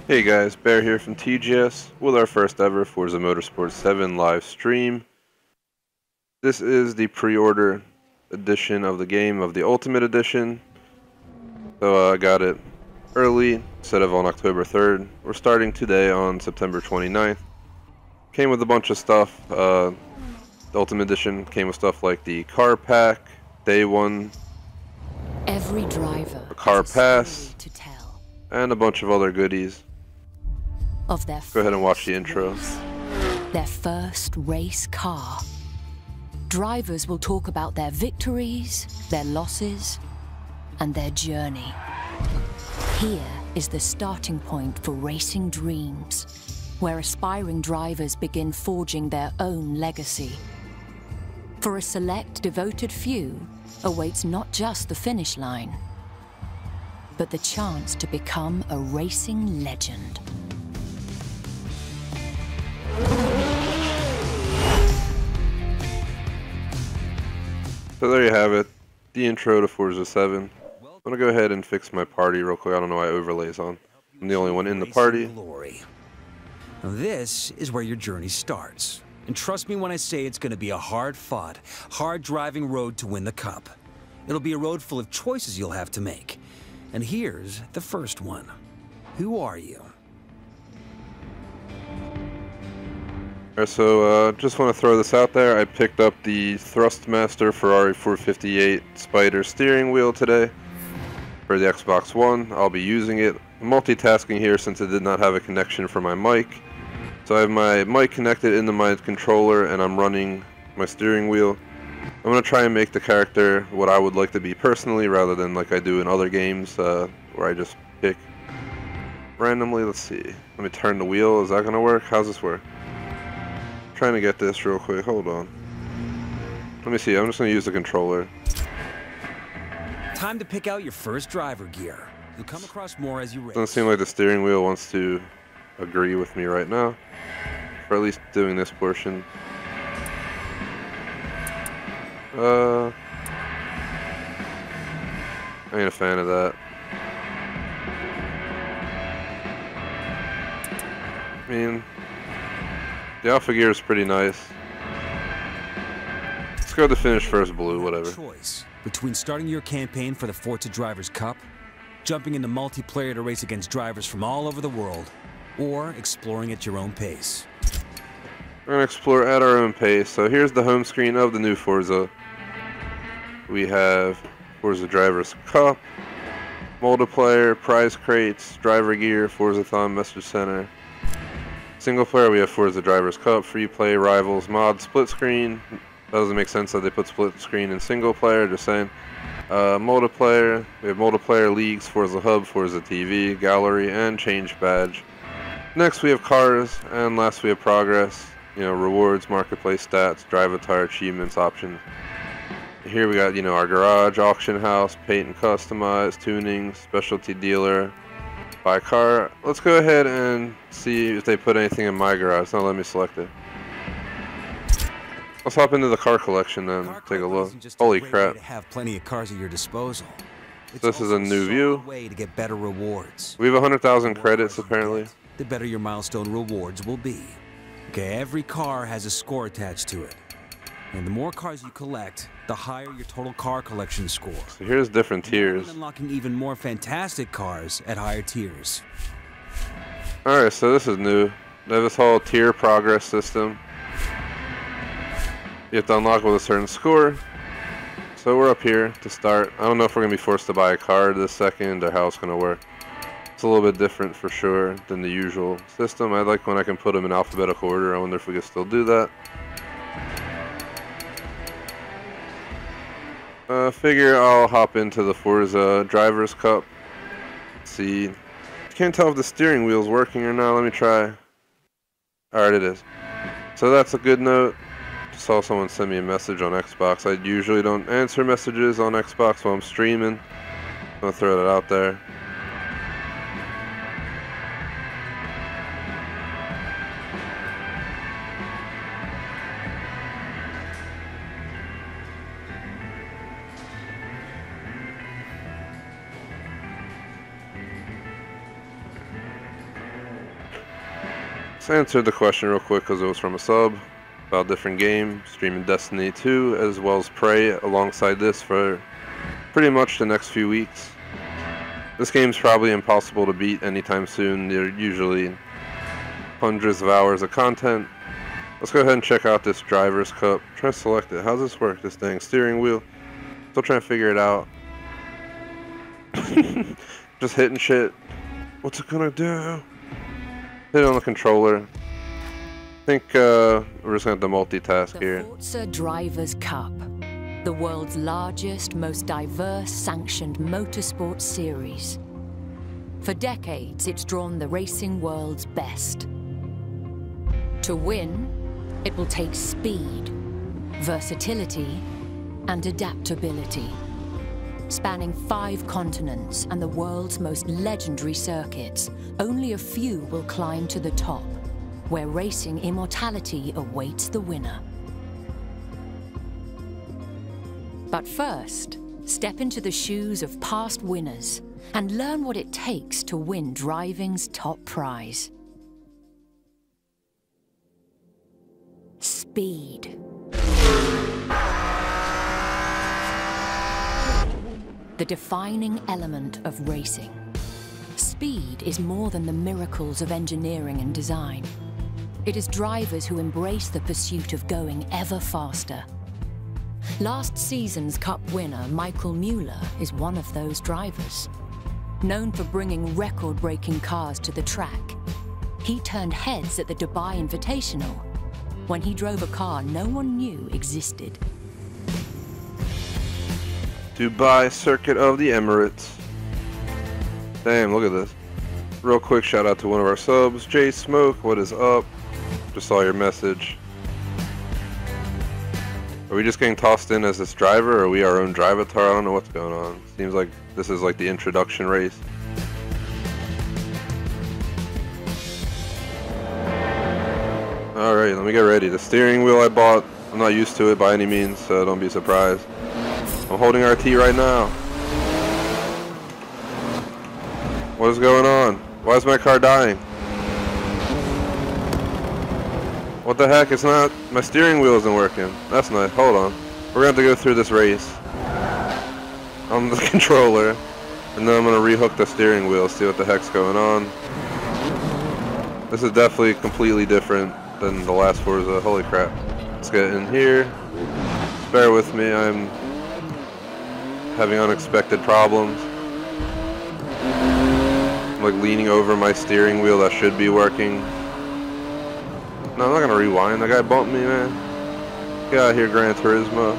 Hey guys, Bear here from TGS with our first ever Forza Motorsport 7 live stream. This is the pre-order edition of the game of the Ultimate Edition. So I got it early instead of on October 3rd. We're starting today on September 29th. Came with a bunch of stuff. The Ultimate Edition came with stuff like the car pack, day one, Every driver a car has a story pass, to tell and a bunch of other goodies. of their Go ahead and watch the first intro. race, their first race car. Drivers will talk about their victories, their losses, and their journey. Here is the starting point for racing dreams, where aspiring drivers begin forging their own legacy. For a select, devoted few awaits not just the finish line, but the chance to become a racing legend. So there you have it, the intro to Forza 7. I'm gonna go ahead and fix my party real quick. I don't know why overlay's on. I'm the only one in the party. Glory. Now this is where your journey starts. And trust me when I say it's going to be a hard-fought, hard-driving road to win the Cup. It'll be a road full of choices you'll have to make. And here's the first one. Who are you? Alright, so just want to throw this out there. I picked up the Thrustmaster Ferrari 458 Spider steering wheel today for the Xbox One. I'll be using it. I'm multitasking here since it did not have a connection for my mic. So I have my mic connected into my controller and I'm running my steering wheel. I'm going to try and make the character what I would like to be personally rather than like I do in other games where I just pick randomly. Let's see. Let me turn the wheel. Is that going to work? How's this work? Trying to get this real quick. Hold on. Let me see. I'm just going to use the controller. Time to pick out your first driver gear. You'll come across more as you race. Doesn't seem like the steering wheel wants to agree with me right now. For at least doing this portion. I ain't a fan of that. I mean, the Alpha gear is pretty nice. Let's go to finish first blue, whatever. Choice between starting your campaign for the Forza Drivers' Cup, jumping into multiplayer to race against drivers from all over the world, or exploring at your own pace. We're going to explore at our own pace. So here's the home screen of the new Forza. We have Forza Drivers Cup, multiplayer, prize crates, driver gear, Forzathon message center. Single player, we have Forza Drivers Cup, free play, rivals, mod, split screen. That doesn't make sense that they put split screen in single player, just saying. Multiplayer, we have multiplayer leagues, Forza Hub, Forza TV, gallery, and change badge. Next we have cars, and last we have progress, you know, rewards, marketplace stats, drive attire, achievements, options. Here we got, you know, our garage, auction house, paint and customize, tuning, specialty dealer, buy car. Let's go ahead and see if they put anything in my garage. It's not letting me select it. Let's hop into the car collection then, take a look. Holy crap. To have plenty of cars at your disposal. This is a new view. Way to get better rewards. We have 100,000 credits apparently. The better your milestone rewards will be. Okay, every car has a score attached to it. And the more cars you collect, the higher your total car collection score. So here's different tiers. Unlocking even more fantastic cars at higher tiers. Alright, so this is new. They have this whole tier progress system. You have to unlock with a certain score. So we're up here to start. I don't know if we're going to be forced to buy a car this second or how it's going to work. It's a little bit different for sure than the usual system. I like when I can put them in alphabetical order. I wonder if we can still do that. Figure I'll hop into the Forza Drivers Cup. Let's see. Can't tell if the steering wheel's working or not. Let me try. Alright, it is. So that's a good note. Just saw someone send me a message on Xbox. I usually don't answer messages on Xbox while I'm streaming. I'm gonna throw that out there. Let's answer the question real quick because it was from a sub about different game, streaming Destiny 2 as well as Prey alongside this for pretty much the next few weeks. This game's probably impossible to beat anytime soon. They're usually hundreds of hours of content. Let's go ahead and check out this driver's cup. Try to select it. How's this work? This thing, steering wheel. Still trying to figure it out. Just hitting shit. What's it gonna do? Hit it on the controller. I think we're just gonna have to multitask here. The Forza Drivers' Cup, the world's largest, most diverse sanctioned motorsport series. For decades, it's drawn the racing world's best. To win, it will take speed, versatility, and adaptability. Spanning 5 continents and the world's most legendary circuits, only a few will climb to the top, where racing immortality awaits the winner. But first, step into the shoes of past winners and learn what it takes to win driving's top prize. Speed. The defining element of racing. Speed is more than the miracles of engineering and design. It is drivers who embrace the pursuit of going ever faster. Last season's Cup winner, Michael Mueller, is one of those drivers. Known for bringing record-breaking cars to the track, he turned heads at the Dubai Invitational when he drove a car no one knew existed. Dubai Circuit of the Emirates. Damn, look at this. Real quick shout out to one of our subs, Jay Smoke, what is up? Just saw your message. Are we just getting tossed in as this driver, or are we our own drivatar? I don't know what's going on. Seems like this is like the introduction race. Alright, let me get ready. The steering wheel I bought, I'm not used to it by any means, so don't be surprised. I'm holding RT right now. What is going on? Why is my car dying? What the heck? It's not... My steering wheel isn't working. That's nice. Hold on. We're going to have to go through this race on the controller. And then I'm going to rehook the steering wheel, see what the heck's going on. This is definitely completely different than the last Forza. Holy crap. Let's get in here. Bear with me. I'm having unexpected problems. I'm like leaning over my steering wheel that should be working. No, I'm not gonna rewind. That guy bumped me, man. Get out of here, Gran Turismo.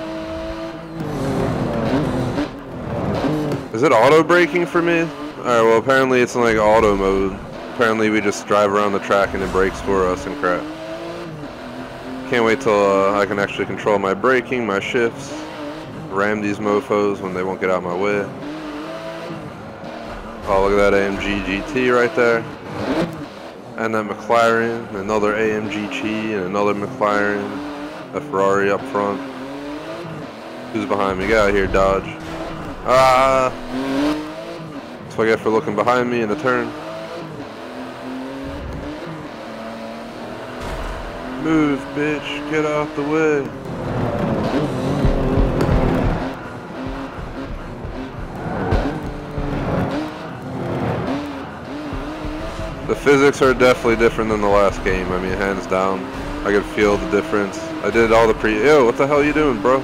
Is it auto braking for me? Alright, well apparently it's in like auto mode. Apparently we just drive around the track and it brakes for us and crap. Can't wait till I can actually control my braking, my shifts. Ram these mofos when they won't get out of my way. Oh, look at that AMG GT right there. And that McLaren, another AMG Chi, and another McLaren. A Ferrari up front. Who's behind me? Get out of here, Dodge. Ah! That's what I get for looking behind me in the turn. Move, bitch. Get out the way. The physics are definitely different than the last game. I mean, hands down. I could feel the difference. I did all the Ew, what the hell are you doing, bro?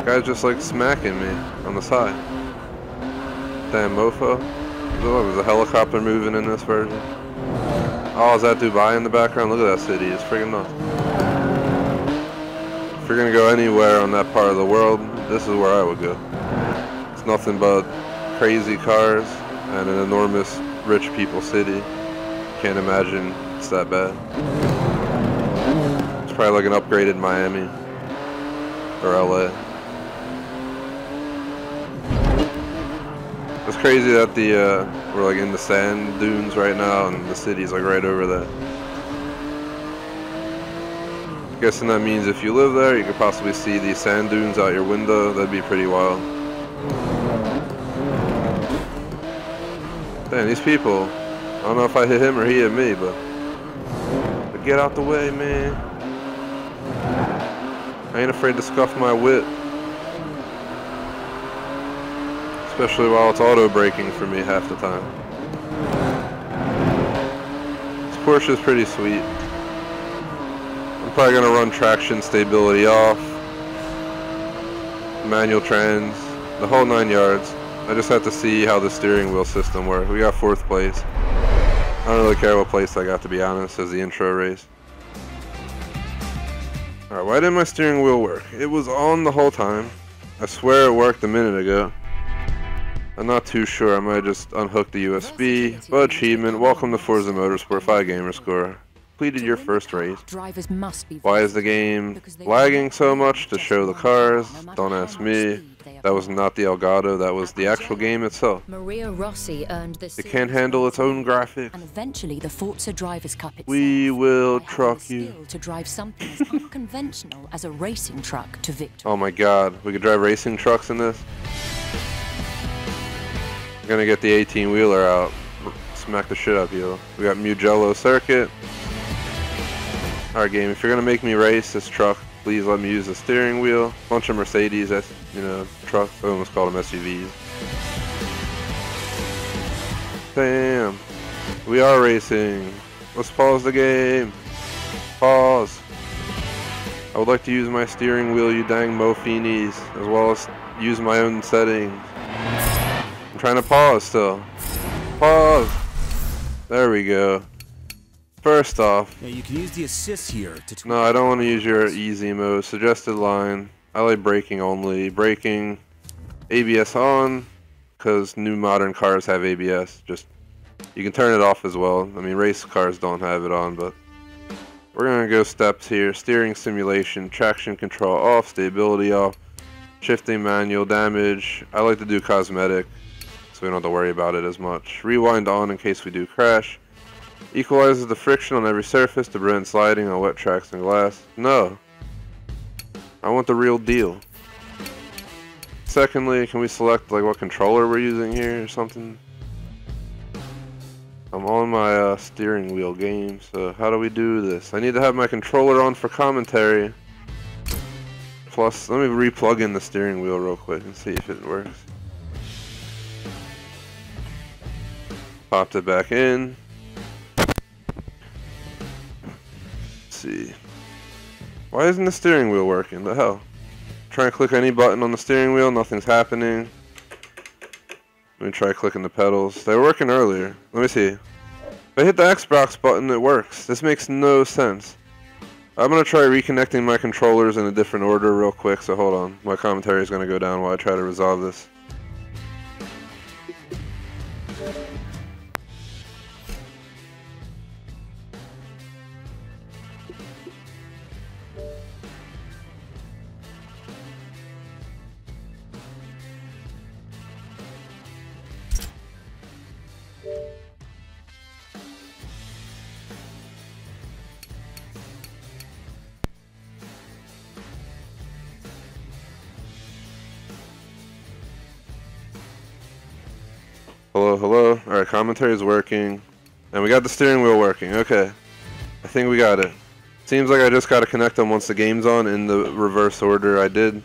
Guy's just like smacking me on the side. Damn mofo. Oh, there's a helicopter moving in this version. Oh, is that Dubai in the background? Look at that city. It's freaking nuts. If you're gonna go anywhere on that part of the world, this is where I would go. It's nothing but crazy cars and an enormous rich people city. Can't imagine it's that bad. It's probably like an upgraded Miami or LA. It's crazy that we're like in the sand dunes right now and the city's like right over there. Guessing that means if you live there, you could possibly see these sand dunes out your window. That'd be pretty wild. Damn, these people, don't know if I hit him or he hit me, but get out the way, man. I ain't afraid to scuff my whip. Especially while it's auto braking for me half the time. This Porsche is pretty sweet. I'm probably gonna run traction stability off, manual trans, the whole 9 yards. I just have to see how the steering wheel system works. We got 4th place. I don't really care what place I got, to be honest, as the intro race. Alright, why didn't my steering wheel work? It was on the whole time. I swear it worked a minute ago. I'm not too sure. I might just unhook the USB. But achievement, welcome to Forza Motorsport 5 gamer score. Completed your first race. Why is the game lagging so much to show the cars? Don't ask me. That was not the Elgato, that was the actual game itself. Maria Rossi earned the It can't handle its own graphics. And eventually the Forza Drivers' Cup itself. We will truck you. To drive something as unconventional as a racing truck to victory. Oh my god, we could drive racing trucks in this? I'm gonna get the 18-wheeler out. Smack the shit out of you. We got Mugello Circuit. Alright game, if you're gonna make me race this truck, please let me use the steering wheel. Bunch of Mercedes, trucks. I almost called them SUVs. Damn. We are racing. Let's pause the game. Pause. I would like to use my steering wheel, you dang mofinis, as well as use my own settings. I'm trying to pause still. Pause. There we go. First off, yeah, you can use the assist here to no, I don't want to use your easy mode. Suggested line. I like braking only. Braking, ABS on, because new modern cars have ABS. Just you can turn it off as well. I mean, race cars don't have it on, but we're gonna go steps here. Steering simulation, traction control off, stability off, shifting manual, damage. I like to do cosmetic, so we don't have to worry about it as much. Rewind on in case we do crash. Equalizes the friction on every surface to prevent sliding on wet tracks and glass. No. I want the real deal. Secondly, can we select like what controller we're using here or something? I'm on my steering wheel game, so how do we do this? I need to have my controller on for commentary. Plus, let me re-plug in the steering wheel real quick and see if it works. Popped it back in. See. Why isn't the steering wheel working? The hell? Try and click any button on the steering wheel, nothing's happening. Let me try clicking the pedals. They were working earlier. Let me see. If I hit the Xbox button, it works. This makes no sense. I'm gonna try reconnecting my controllers in a different order real quick, so hold on. My commentary is gonna go down while I try to resolve this. Hello, hello. Alright, commentary is working. And we got the steering wheel working. Okay. I think we got it. Seems like I just got to connect them once the game's on in the reverse order I did.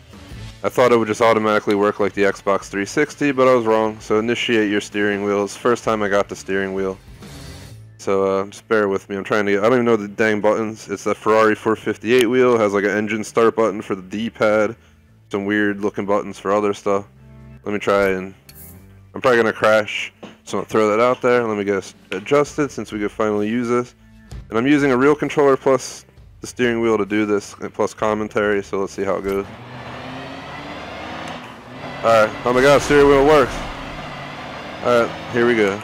I thought it would just automatically work like the Xbox 360, but I was wrong. So initiate your steering wheel. It's the first time I got the steering wheel. So just bear with me. I'm trying to get... I don't even know the dang buttons. It's the Ferrari 458 wheel. It has like an engine start button for the D-pad. Some weird looking buttons for other stuff. Let me try and... I'm probably going to crash, so I'll throw that out there. Let me get adjusted since we could finally use this. And I'm using a real controller plus the steering wheel to do this, and plus commentary, so let's see how it goes. Alright, oh my god, steering wheel works. Alright, here we go.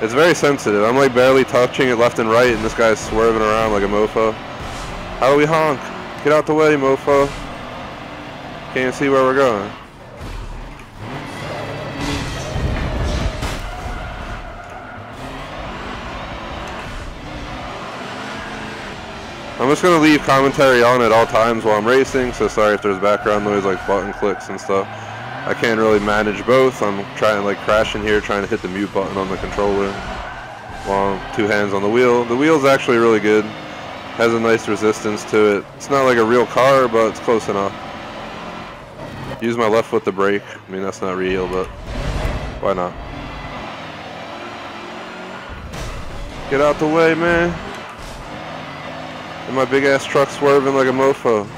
It's very sensitive. I'm like barely touching it left and right, and this guy's swerving around like a mofo. How do we honk? Get out the way, mofo. Can't see where we're going. I'm just going to leave commentary on at all times while I'm racing, so sorry if there's background noise like button clicks and stuff. I can't really manage both. I'm trying like crashing here, trying to hit the mute button on the controller. while two hands on the wheel. The wheel's actually really good. Has a nice resistance to it. It's not like a real car, but it's close enough. Use my left foot to brake. I mean, that's not real, but why not? Get out the way, man. And my big ass truck swerving like a mofo.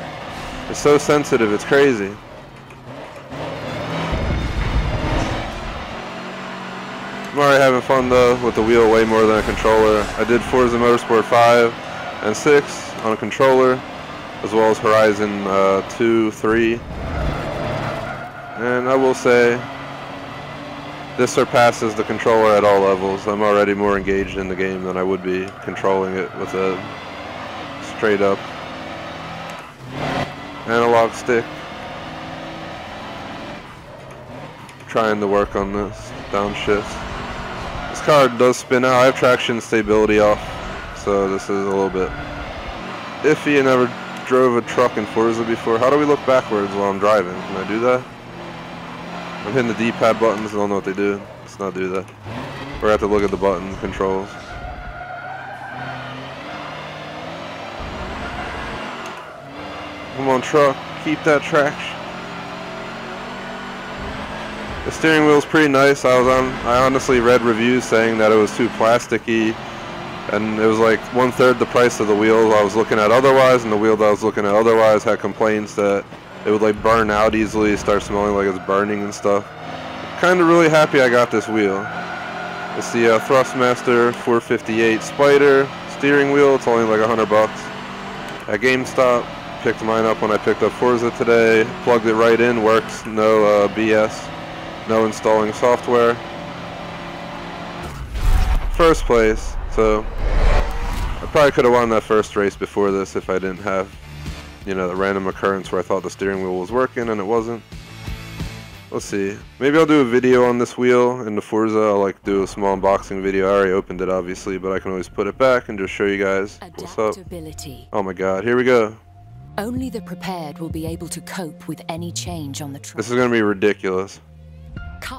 It's so sensitive, it's crazy. I'm already having fun though with the wheel way more than a controller. I did Forza Motorsport 5 and 6 on a controller, as well as Horizon 2, 3. And I will say, this surpasses the controller at all levels. I'm already more engaged in the game than I would be controlling it with a straight up analog stick. Trying to work on this downshift. This car does spin out. I have traction stability off, so this is a little bit iffy. I never drove a truck in Forza before. How do we look backwards while I'm driving? Can I do that? I'm hitting the D-pad buttons. I don't know what they do. Let's not do that. We're gonna have to look at the button controls. Come on, truck. Keep that traction. The steering wheel's pretty nice. I honestly read reviews saying that it was too plasticky, and it was like 1/3 the price of the wheel I was looking at otherwise, and the wheel that I was looking at otherwise had complaints that it would like burn out easily, start smelling like it's burning and stuff. Kind of really happy I got this wheel. It's the Thrustmaster 458 Spider steering wheel. It's only like $100 at GameStop. Picked mine up when I picked up Forza today. Plugged it right in, works, no BS. No installing software. First place, so I probably could have won that first race before this if I didn't have, you know, the random occurrence where I thought the steering wheel was working and it wasn't. Let's see. Maybe I'll do a video on this wheel in the Forza. I'll like do a small unboxing video. I already opened it obviously, but I can always put it back and just show you guys what's up. Oh my god, here we go. Only the prepared will be able to cope with any change on the track. This is going to be ridiculous.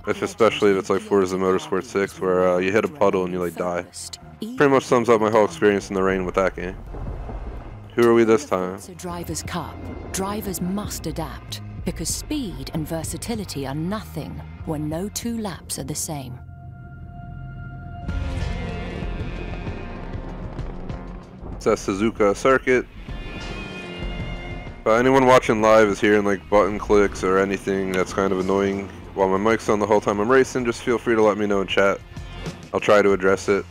Especially if it's like Forza Motorsport 6 where you hit a puddle and you like die. Pretty much sums up my whole experience in the rain with that game. Who are we this time? It's a Drivers' Cup. Drivers must adapt because speed and versatility are nothing when no two laps are the same. It's a Suzuka circuit. If anyone watching live is hearing like button clicks or anything that's kind of annoying while my mic's on the whole time I'm racing, just feel free to let me know in chat. I'll try to address it.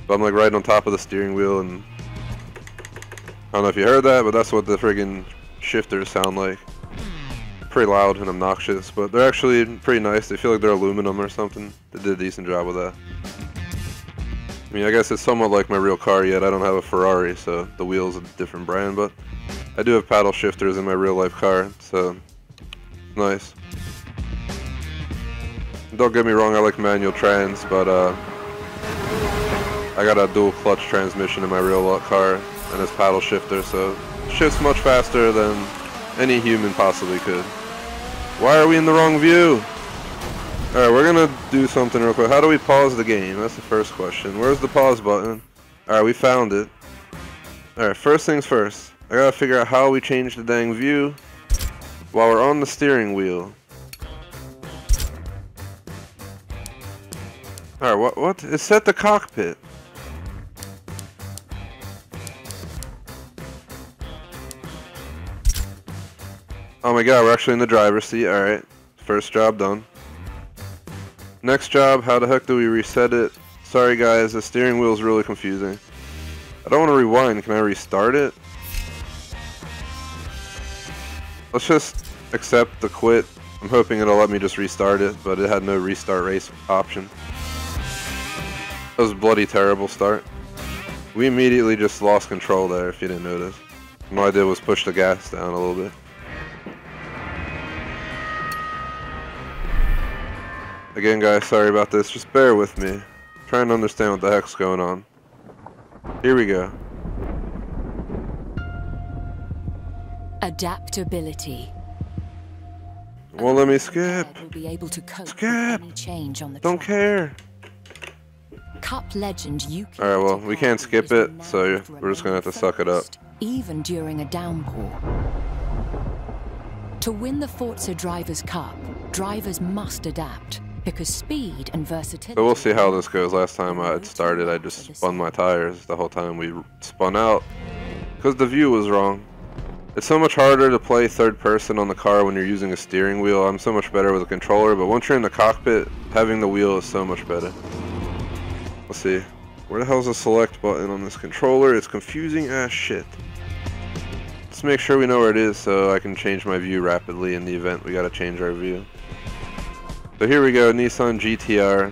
But I'm like right on top of the steering wheel, and I don't know if you heard that, but that's what the friggin' shifters sound like. Pretty loud and obnoxious, but they're actually pretty nice. They feel like they're aluminum or something. They did a decent job with that. I mean, I guess it's somewhat like my real car, yet I don't have a Ferrari, so the wheel's a different brand, but I do have paddle shifters in my real life car, so it's nice. Don't get me wrong, I like manual trans, but I got a dual clutch transmission in my real car and it's paddle shifter, so it shifts much faster than any human possibly could. Why are we in the wrong view? Alright, we're gonna do something real quick. How do we pause the game? That's the first question. Where's the pause button? Alright, we found it. Alright, first things first. I gotta figure out how we change the dang view while we're on the steering wheel. Alright, what? It set the cockpit. Oh my god, we're actually in the driver's seat. Alright, first job done. Next job, how the heck do we reset it? Sorry guys, the steering wheel is really confusing. I don't want to rewind, can I restart it? Let's just accept the quit. I'm hoping it'll let me just restart it, but it had no restart race option. That was a bloody terrible start. We immediately just lost control there, if you didn't notice. All I did was push the gas down a little bit. Again guys, sorry about this, just bear with me. I'm trying to understand what the heck's going on. Here we go. Adaptability. Well, let me skip. Will be able to cope skip. with any change on the Don't track. care. Cup legend Yuki. Alright, well, we can't skip it, so we're just gonna have to suck it up. Even during a downpour. To win the Forza Drivers' Cup, drivers must adapt, because speed and versatility... So we'll see how this goes. Last time I had started, I just spun my tires the whole time we spun out, because the view was wrong. It's so much harder to play third person on the car when you're using a steering wheel. I'm so much better with a controller, but once you're in the cockpit, having the wheel is so much better. Let's see. Where the hell's the select button on this controller? It's confusing as shit. Let's make sure we know where it is so I can change my view rapidly in the event we gotta change our view. So here we go, Nissan GTR.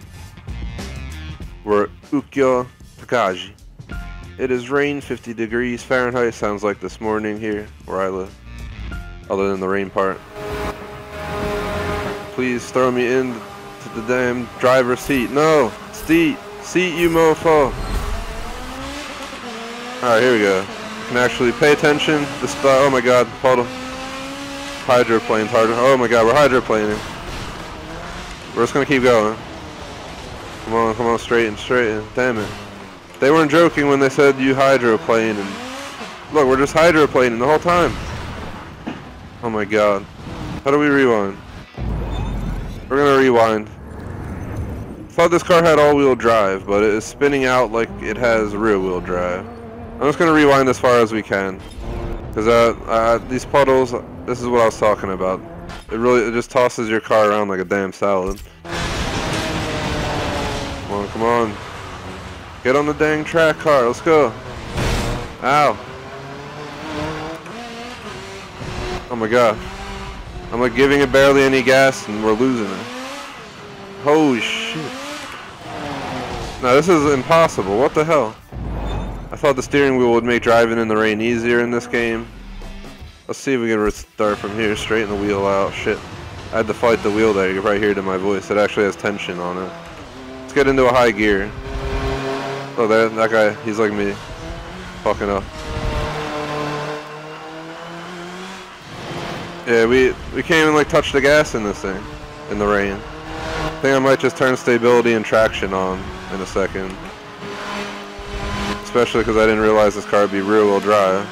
We're Ukyo Takaji. It is rain, 50 degrees Fahrenheit, sounds like this morning here where I live, other than the rain part. Please throw me into the damn driver's seat. No! Seat, you mofo! Alright, here we go. You can actually pay attention. Oh my god, puddle. Hydroplane's harder. Oh my god, we're hydroplaning. We're just gonna keep going. Come on, straighten. Damn it. They weren't joking when they said you hydroplane, and look, we're just hydroplaning the whole time. Oh my god. How do we rewind? We're gonna rewind. Thought this car had all-wheel drive, but it is spinning out like it has rear-wheel drive. I'm just gonna rewind as far as we can, because these puddles, this is what I was talking about. It just tosses your car around like a damn salad. Come on. Get on the dang track car, let's go. Ow. Oh my god. I'm like giving it barely any gas and we're losing it. Holy shit. Now this is impossible, what the hell? I thought the steering wheel would make driving in the rain easier in this game. Let's see if we can restart from here, straighten the wheel out. Shit. I had to fight the wheel there, you can probably hear it in my voice. It actually has tension on it. Let's get into a high gear. Oh, that guy, he's like me. Fucking up. Yeah, we can't even like touch the gas in this thing, in the rain. I think I might just turn stability and traction on in a second. Especially because I didn't realize this car would be rear-wheel drive.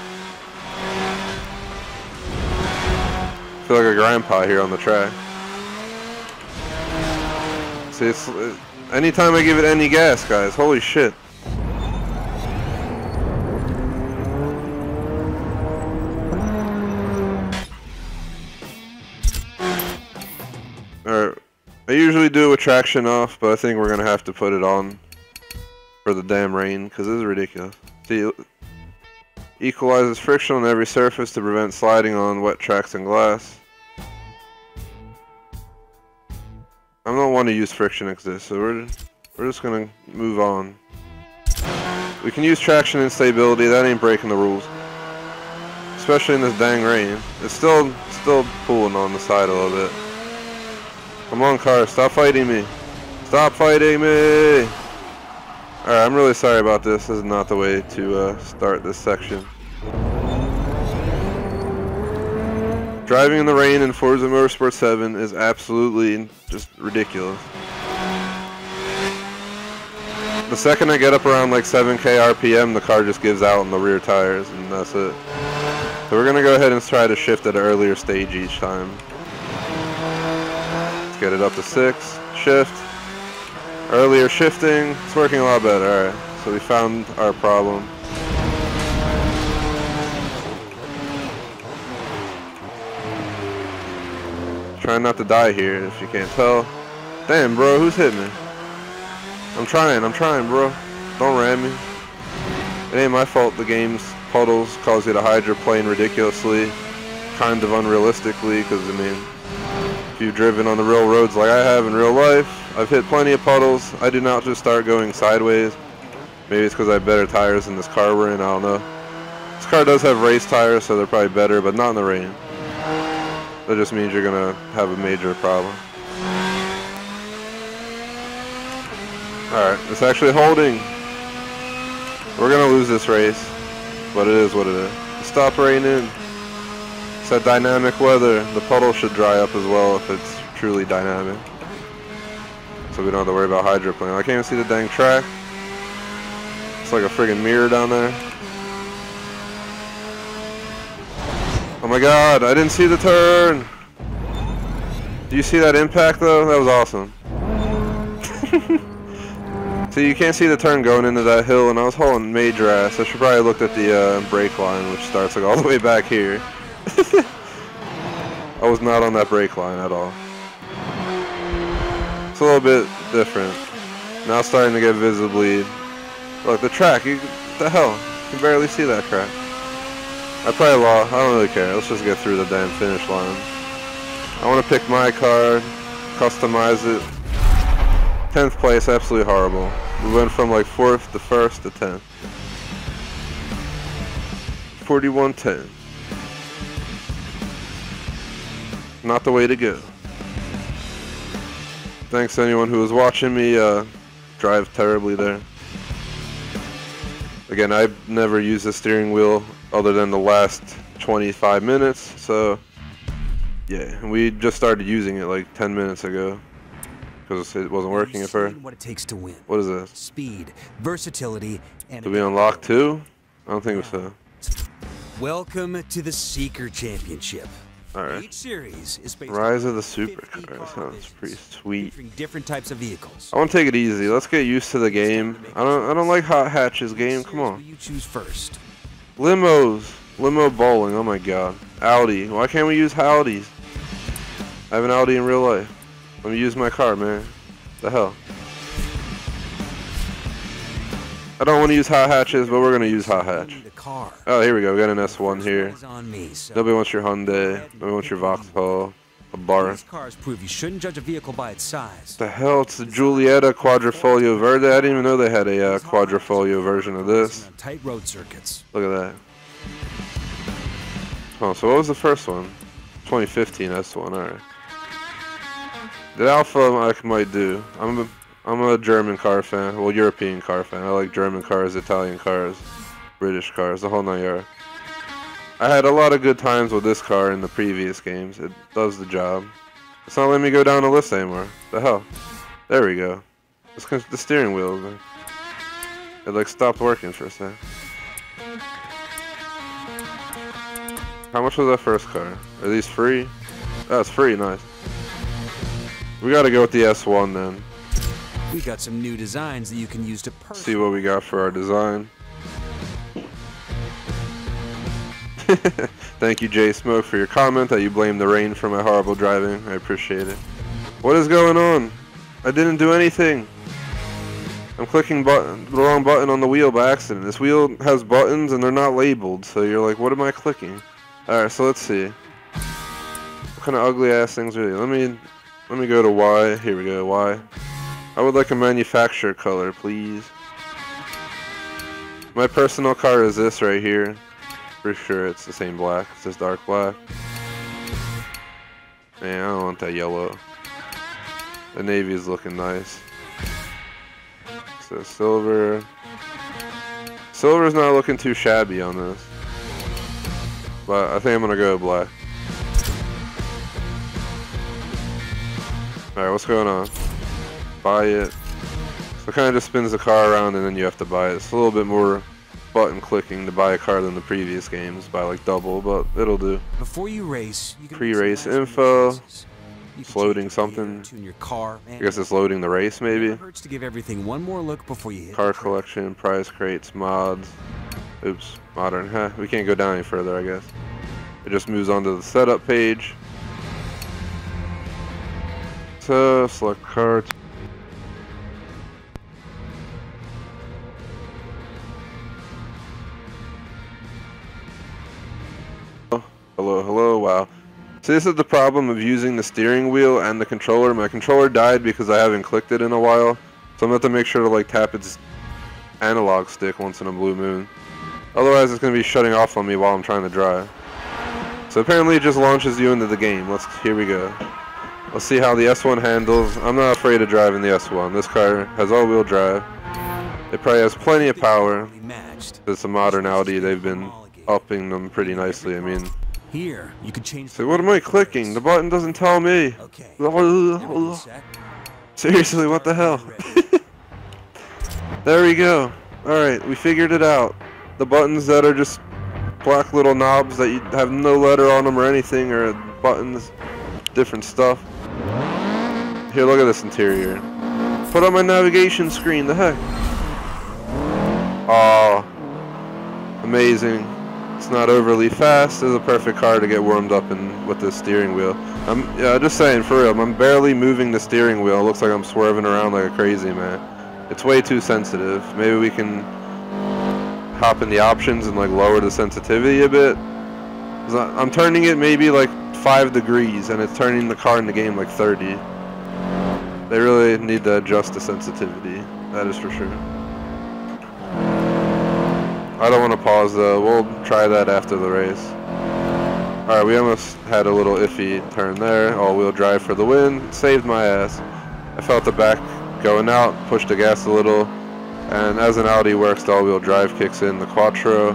I feel like a grandpa here on the track. See, anytime I give it any gas, guys, holy shit. Alright, I usually do it with traction off, but I think we're gonna have to put it on for the damn rain, because this is ridiculous. See, it equalizes friction on every surface to prevent sliding on wet tracks and glass. I don't want to use friction exist, so we're just gonna move on. We can use traction and stability, that ain't breaking the rules. Especially in this dang rain. It's still pulling on the side a little bit. Come on, car, stop fighting me. Stop fighting me! Alright, I'm really sorry about this. This is not the way to start this section. Driving in the rain in Forza Motorsport 7 is absolutely just ridiculous. The second I get up around like 7k RPM, the car just gives out on the rear tires, and that's it. So we're gonna go ahead and try to shift at an earlier stage each time. Get it up to 6, shift, earlier shifting, it's working a lot better. Alright, so we found our problem. Trying not to die here if you can't tell. Damn bro, who's hit me? I'm trying bro. Don't ram me. It ain't my fault the game's puddles cause you to hydroplane ridiculously, kind of unrealistically, because I mean, if you've driven on the real roads like I have in real life, I've hit plenty of puddles. I do not just start going sideways. Maybe it's because I have better tires than this car we're in, I don't know. This car does have race tires, so they're probably better, but not in the rain. That just means you're gonna have a major problem. Alright, it's actually holding. We're gonna lose this race, but it is what it is. Stop raining. It's that dynamic weather. The puddle should dry up as well if it's truly dynamic. So we don't have to worry about hydroplane. I can't even see the dang track. Looks like a friggin' mirror down there. Oh my god, I didn't see the turn! Do you see that impact though? That was awesome. See, you can't see the turn going into that hill, and I was hauling major ass. I should probably have looked at the brake line, which starts like all the way back here. I was not on that brake line at all. It's a little bit different. Now it's starting to get visibly. Look, the track, what the hell? You can barely see that crap. I probably lost. I don't really care. Let's just get through the damn finish line. I want to pick my car, customize it. 10th place, absolutely horrible. We went from like 4th to 1st to 10th. 41-10. Not the way to go. Thanks to anyone who was watching me drive terribly there. Again, I've never used the steering wheel other than the last 25 minutes, so yeah, we just started using it like 10 minutes ago. Because it wasn't working at first. What it takes to win. What is this? Speed, versatility, and... Do we unlock 2? I don't think so. Welcome to the Seeker Championship. Alright. Each series is based Rise of the on 50 Supercars. Sounds competitions, pretty sweet. featuring different types of vehicles. I want to take it easy. Let's get used to the game. I don't like hot hatches game. Come on. You choose first. Limos. Limo bowling. Oh my god. Audi. Why can't we use Audis? I have an Audi in real life. Let me use my car, man. The hell. I don't want to use hot hatches, but we're going to use hot hatch. Oh, here we go. We got an S1 here. Nobody wants your Hyundai. Nobody wants your Vauxhall. A bar. These cars prove you shouldn't judge a vehicle by its size. The hell? It's the Giulietta Quadrifoglio Verde. I didn't even know they had a Quadrifoglio version of this. Tight road circuits. Look at that. Oh, so what was the first one? 2015 S1. Alright. The Alpha I might do. I'm a German car fan. Well, European car fan. I like German cars, Italian cars, British cars, the whole 9 yards. I had a lot of good times with this car in the previous games. It does the job. It's not letting me go down the list anymore. The hell? There we go. It's 'cause the steering wheel, man. It like stopped working for a second. How much was that first car? Are these free? Oh, it's free. Nice. We gotta go with the S1 then. We got some new designs that you can use to see what we got for our design. Thank you, Jay Smoke, for your comment that you blame the rain for my horrible driving. I appreciate it. What is going on? I didn't do anything. I'm clicking the wrong button on the wheel by accident. This wheel has buttons and they're not labeled, so you're like, what am I clicking? Alright, so let's see. What kind of ugly ass things are these? Let me go to Y. Here we go, Y. I would like a manufacturer color, please. My personal car is this right here. Pretty sure it's the same black. It's just dark black. Man, I don't want that yellow. The navy is looking nice. So silver. Silver's not looking too shabby on this. But I think I'm gonna go black. Alright, what's going on? Buy it. So it kind of just spins the car around and then you have to buy it. It's a little bit more button clicking to buy a car than the previous games by like double, but it'll do. Before you race, you can pre-race info. It's loading something. I guess it's loading the race maybe. It hurts to give everything one more look before you hit car collection, prize crates, mods. Oops, modern. Huh, we can't go down any further, I guess. It just moves on to the setup page. So select car. Hello, wow. So this is the problem of using the steering wheel and the controller. My controller died because I haven't clicked it in a while. So I'm going to have to make sure to like tap its analog stick once in a blue moon. Otherwise it's going to be shutting off on me while I'm trying to drive. So apparently it just launches you into the game. Here we go. Let's see how the S1 handles. I'm not afraid of driving the S1. This car has all-wheel drive. It probably has plenty of power. It's a modern Audi. They've been upping them pretty nicely. I mean, here you can change. So what am I clicking? The button doesn't tell me. Okay. Seriously, what the hell? There we go. Alright, we figured it out. The buttons that are just black little knobs that you have no letter on them or anything are buttons, different stuff. Here, look at this interior. Put on my navigation screen, the heck? Oh, amazing. It's not overly fast. It's a perfect car to get warmed up in with the steering wheel. Yeah, just saying, for real, I'm barely moving the steering wheel. It looks like I'm swerving around like a crazy man. It's way too sensitive. Maybe we can hop in the options and like lower the sensitivity a bit. I'm turning it maybe like 5 degrees and it's turning the car in the game like 30. They really need to adjust the sensitivity. That is for sure. I don't want to pause though. We'll try that after the race. Alright, we almost had a little iffy turn there. All-wheel drive for the win. Saved my ass. I felt the back going out, pushed the gas a little, and as an Audi works, the all-wheel drive kicks in. The Quattro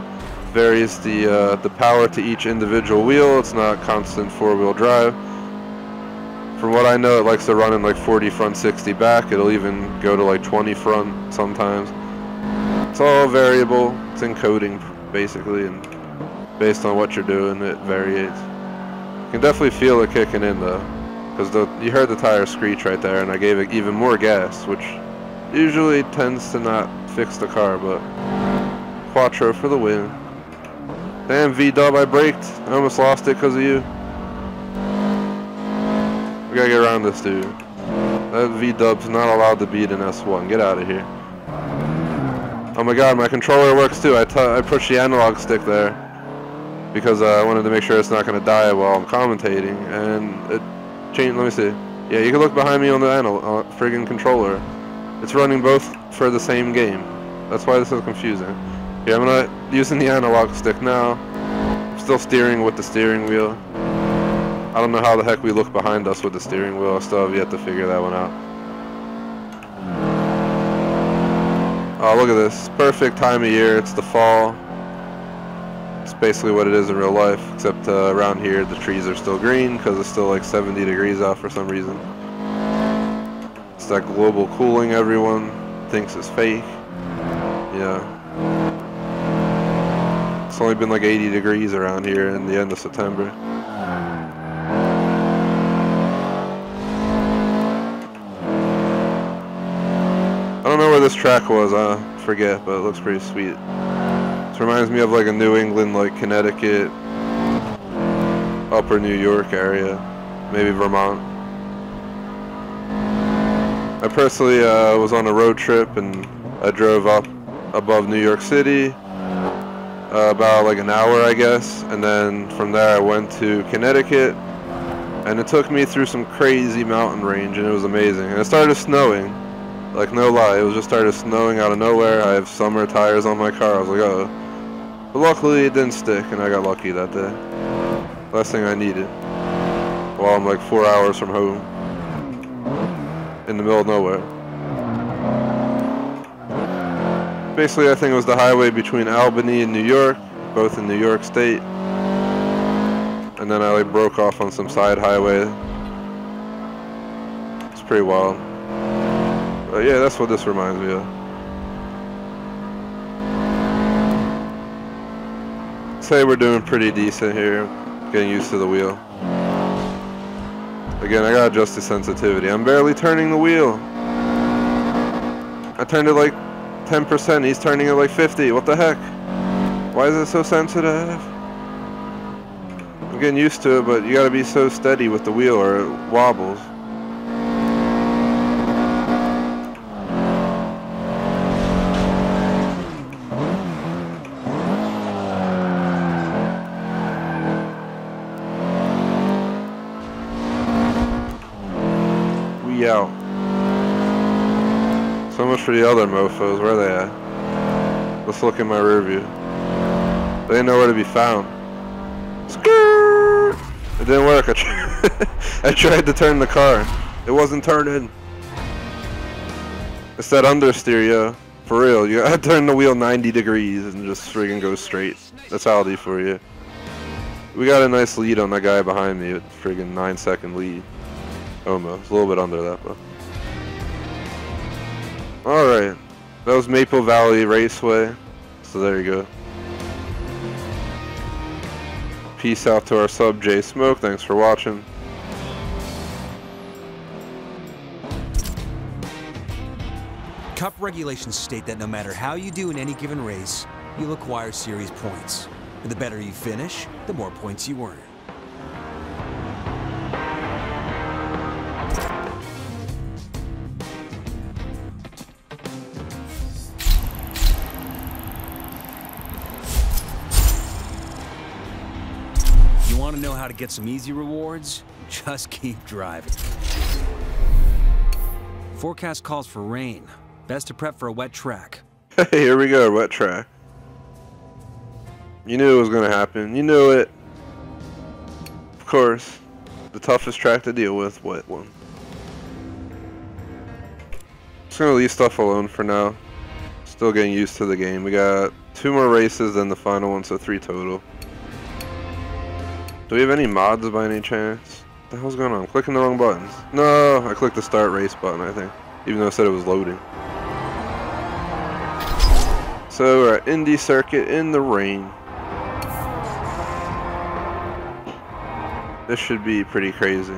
varies the power to each individual wheel. It's not constant 4-wheel drive. From what I know, it likes to run in like 40 front, 60 back. It'll even go to like 20 front sometimes. It's all variable. It's encoding basically, and based on what you're doing, it varies. You can definitely feel it kicking in though, because you heard the tire screech right there, and I gave it even more gas, which usually tends to not fix the car, but Quattro for the win. Damn, V-dub, I braked. I almost lost it because of you. We gotta get around this dude. That V-dub's not allowed to beat an S1. Get out of here. Oh my god, my controller works too. I pushed the analog stick there because I wanted to make sure it's not going to die while I'm commentating, and it changed. Let me see. Yeah, you can look behind me on the friggin' controller. It's running both for the same game. That's why this is confusing. Yeah, I'm not using the analog stick now. I'm still steering with the steering wheel. I don't know how the heck we look behind us with the steering wheel. I still have yet to figure that one out. Oh, look at this. Perfect time of year. It's the fall. It's basically what it is in real life, except around here the trees are still green because it's still like 70 degrees out for some reason. It's that global cooling everyone thinks is fake. Yeah. It's only been like 80 degrees around here in the end of September. I don't know where this track was, I forget, but it looks pretty sweet. This reminds me of like a New England, like Connecticut, upper New York area, maybe Vermont. I personally was on a road trip and I drove up above New York City, about like an hour I guess, and then from there I went to Connecticut, and it took me through some crazy mountain range, and it was amazing. And it started snowing. Like, no lie, it just started snowing out of nowhere. I have summer tires on my car. I was like, oh. But luckily, it didn't stick, and I got lucky that day. Last thing I needed. While I'm like 4 hours from home. In the middle of nowhere. Basically, I think it was the highway between Albany and New York, both in New York State. And then I like broke off on some side highway. It's pretty wild. Yeah, that's what this reminds me of. Say we're doing pretty decent here. Getting used to the wheel. Again, I gotta adjust the sensitivity. I'm barely turning the wheel. I turned it like 10%. He's turning it like 50. What the heck? Why is it so sensitive? I'm getting used to it, but you gotta be so steady with the wheel or it wobbles. Out. So much for the other mofos. Where are they at? Let's look in my rear view. They ain't nowhere to be found. Skirt! It didn't work. I tried to turn the car. It wasn't turning. It's that understeer, yo. For real. You gotta turn the wheel 90 degrees and just friggin' go straight. That's Audi for you. We got a nice lead on that guy behind me. Friggin' 9-second lead. Almost. A little bit under that, but. Alright. That was Maple Valley Raceway. So there you go. Peace out to our sub J Smoke. Thanks for watching. Cup regulations state that no matter how you do in any given race, you'll acquire series points. And the better you finish, the more points you earn. You want to know how to get some easy rewards? Just keep driving. Forecast calls for rain. Best to prep for a wet track. Hey, here we go, wet track. You knew it was going to happen. You knew it. Of course. The toughest track to deal with, wet one. Just going to leave stuff alone for now. Still getting used to the game. We got 2 more races than the final one, so 3 total. Do we have any mods by any chance? What the hell's going on? I'm clicking the wrong buttons. No, I clicked the start race button, I think. Even though it said it was loading. So we're at Indy Circuit in the rain. This should be pretty crazy.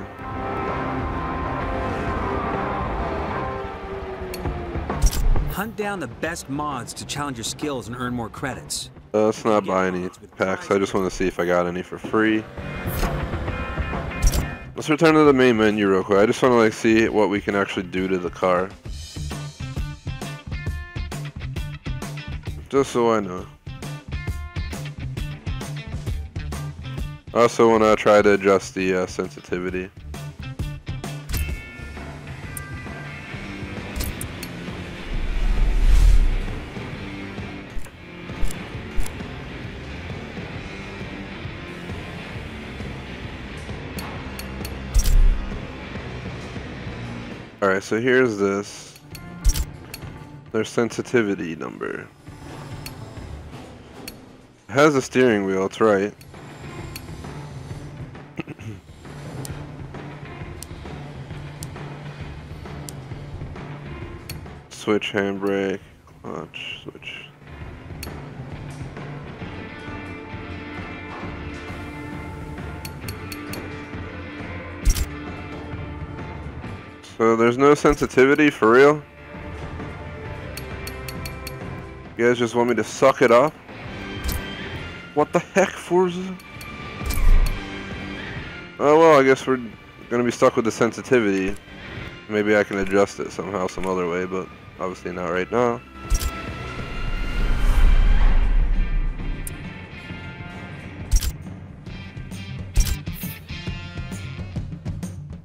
Hunt down the best mods to challenge your skills and earn more credits. Let's not buy any packs. I just want to see if I got any for free. Let's return to the main menu real quick. I just want to see what we can actually do to the car. Just so I know. I also want to try to adjust the sensitivity. Alright, so here's this. Their sensitivity number. It has a steering wheel, it's right. Switch, handbrake, clutch, switch. So there's no sensitivity for real? You guys just want me to suck it up? What the heck, Forza? Oh well, I guess we're gonna be stuck with the sensitivity. Maybe I can adjust it somehow, some other way, but obviously not right now.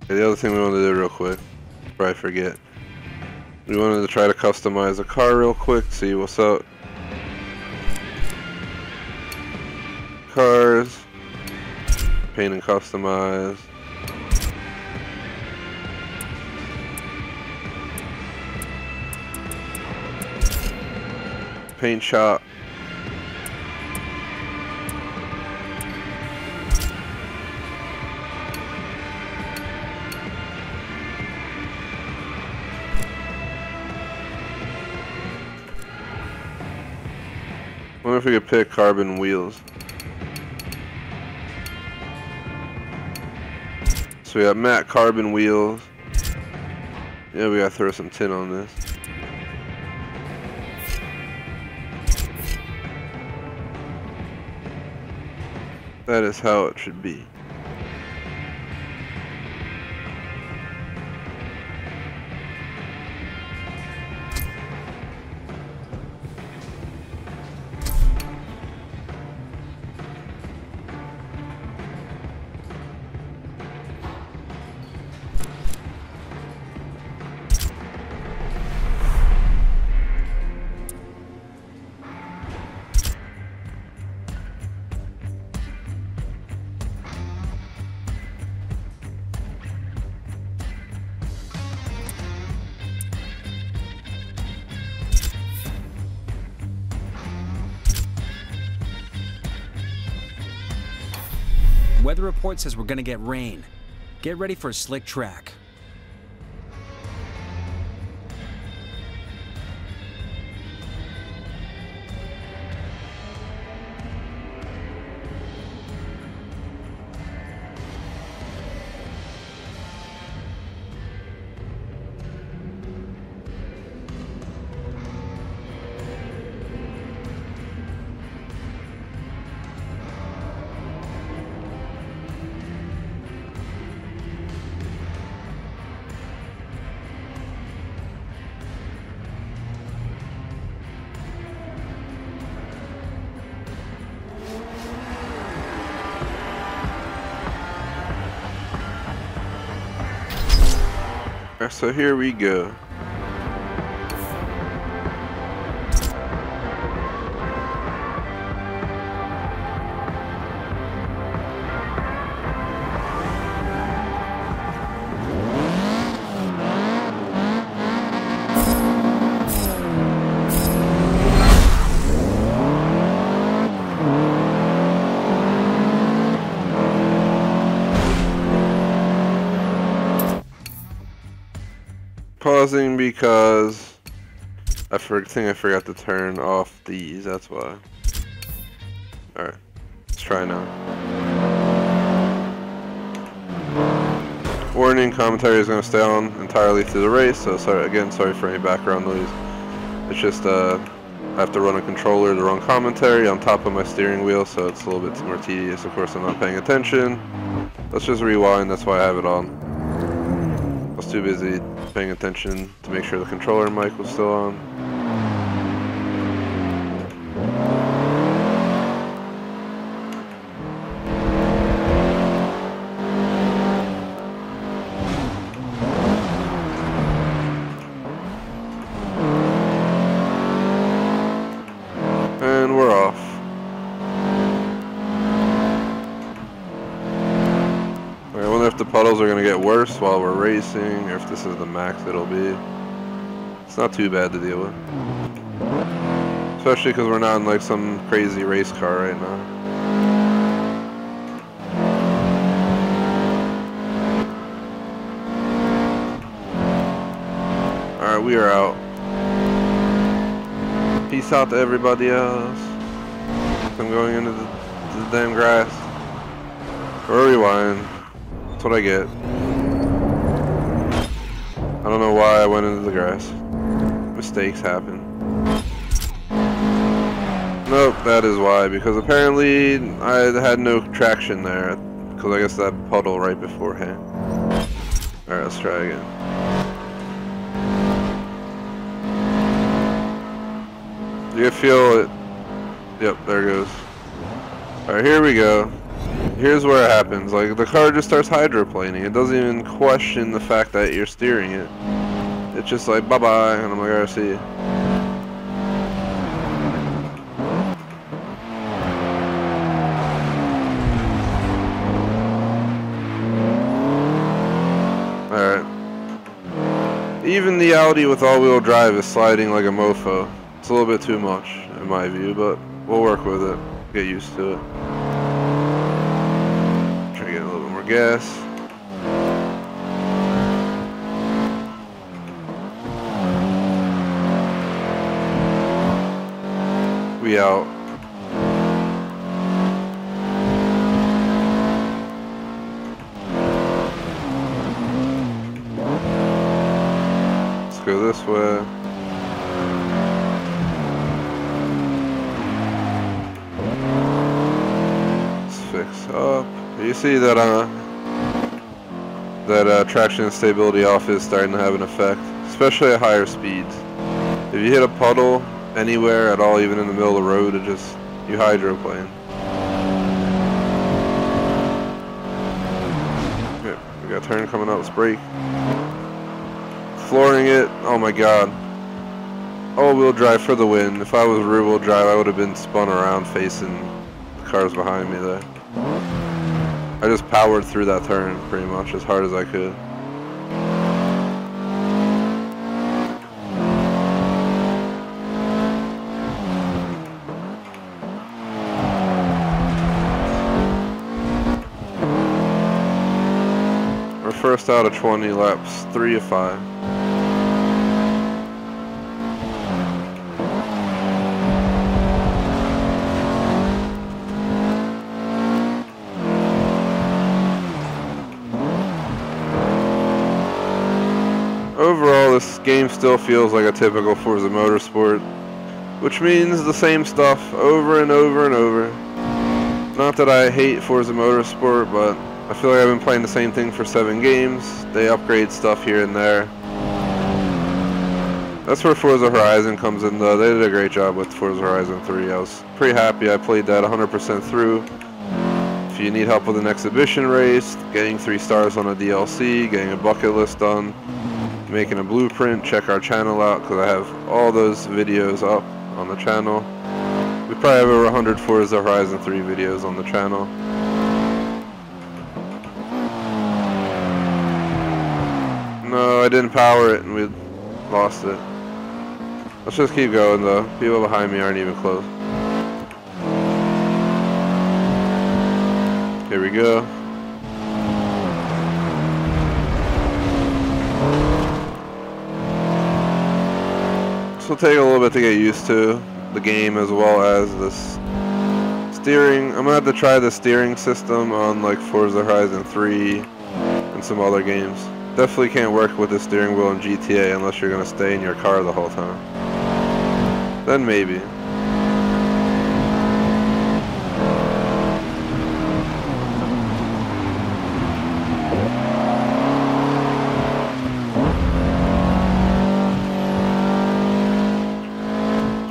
Okay, the other thing we wanted to do real quick, before I forget. We wanted to try to customize the car real quick, see what's up. Cars, paint and customize. Paint shop. Wonder if we could pick carbon wheels. So we got matte carbon wheels. Yeah, we gotta throw some tin on this. That is how it should be. Weather report says we're gonna get rain. Get ready for a slick track. So here we go. Pausing because I think I forgot to turn off these, that's why. Alright, let's try now. Warning, commentary is going to stay on entirely through the race, so sorry for any background noise. It's just I have to run a controller to run commentary on top of my steering wheel, so it's a little bit more tedious. Of course I'm not paying attention. Let's just rewind, that's why I have it on. I was too busy paying attention to make sure the controller mic was still on. And we're off. I wonder if the puddles are going to get worse while we're racing, or if this is the max it'll be. It's not too bad to deal with. Especially because we're not in like some crazy race car right now. Alright, we are out. Peace out to everybody else. I'm going into the damn grass. Or rewind. That's what I get. I don't know why I went into the grass. Mistakes happen. Nope, that is why. Because apparently I had no traction there. Because I guess that puddle right beforehand. Alright, let's try again. You can feel it. Yep, there it goes. Alright, here we go. Here's where it happens. Like, the car just starts hydroplaning. It doesn't even question the fact that you're steering it. It's just like, bye-bye, and I'm like, alright, see you. Alright. Even the Audi with all-wheel drive is sliding like a mofo. It's a little bit too much, in my view, but we'll work with it. Get used to it. Try to get a little bit more gas. We out. Let's go this way. Up. You see that traction and stability off is starting to have an effect, especially at higher speeds. If you hit a puddle anywhere at all, even in the middle of the road, you hydroplane. Okay, we got a turn coming up. Let's brake. Flooring it. Oh my god. All-wheel drive for the win. If I was rear-wheel drive, I would have been spun around facing the cars behind me there. I just powered through that turn pretty much as hard as I could. We're first out of 20 laps, 3 of 5. Overall, this game still feels like a typical Forza Motorsport, which means the same stuff over and over and over. Not that I hate Forza Motorsport, but I feel like I've been playing the same thing for 7 games. They upgrade stuff here and there. That's where Forza Horizon comes in though. They did a great job with Forza Horizon 3. I was pretty happy I played that 100% through. If you need help with an exhibition race, getting 3 stars on a DLC, getting a bucket list done, making a blueprint, check our channel out because I have all those videos up on the channel. We probably have over 100 Forza Horizon 3 videos on the channel. No, I didn't power it and we lost it. Let's just keep going though. People behind me aren't even close. Here we go. This will take a little bit to get used to, the game as well as this steering. I'm gonna have to try the steering system on like Forza Horizon 3 and some other games. Definitely can't work with the steering wheel in GTA unless you're gonna stay in your car the whole time. Then maybe.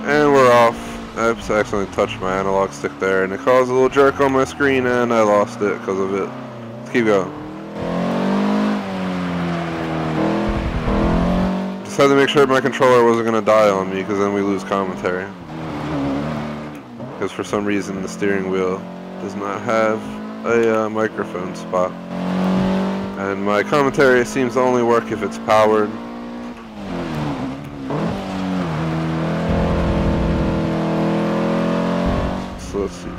And we're off. I accidentally touched my analog stick there and it caused a little jerk on my screen and I lost it because of it. Let's keep going. Just had to make sure my controller wasn't going to die on me because then we lose commentary. Because for some reason the steering wheel does not have a microphone spot. And my commentary seems to only work if it's powered. So let's see.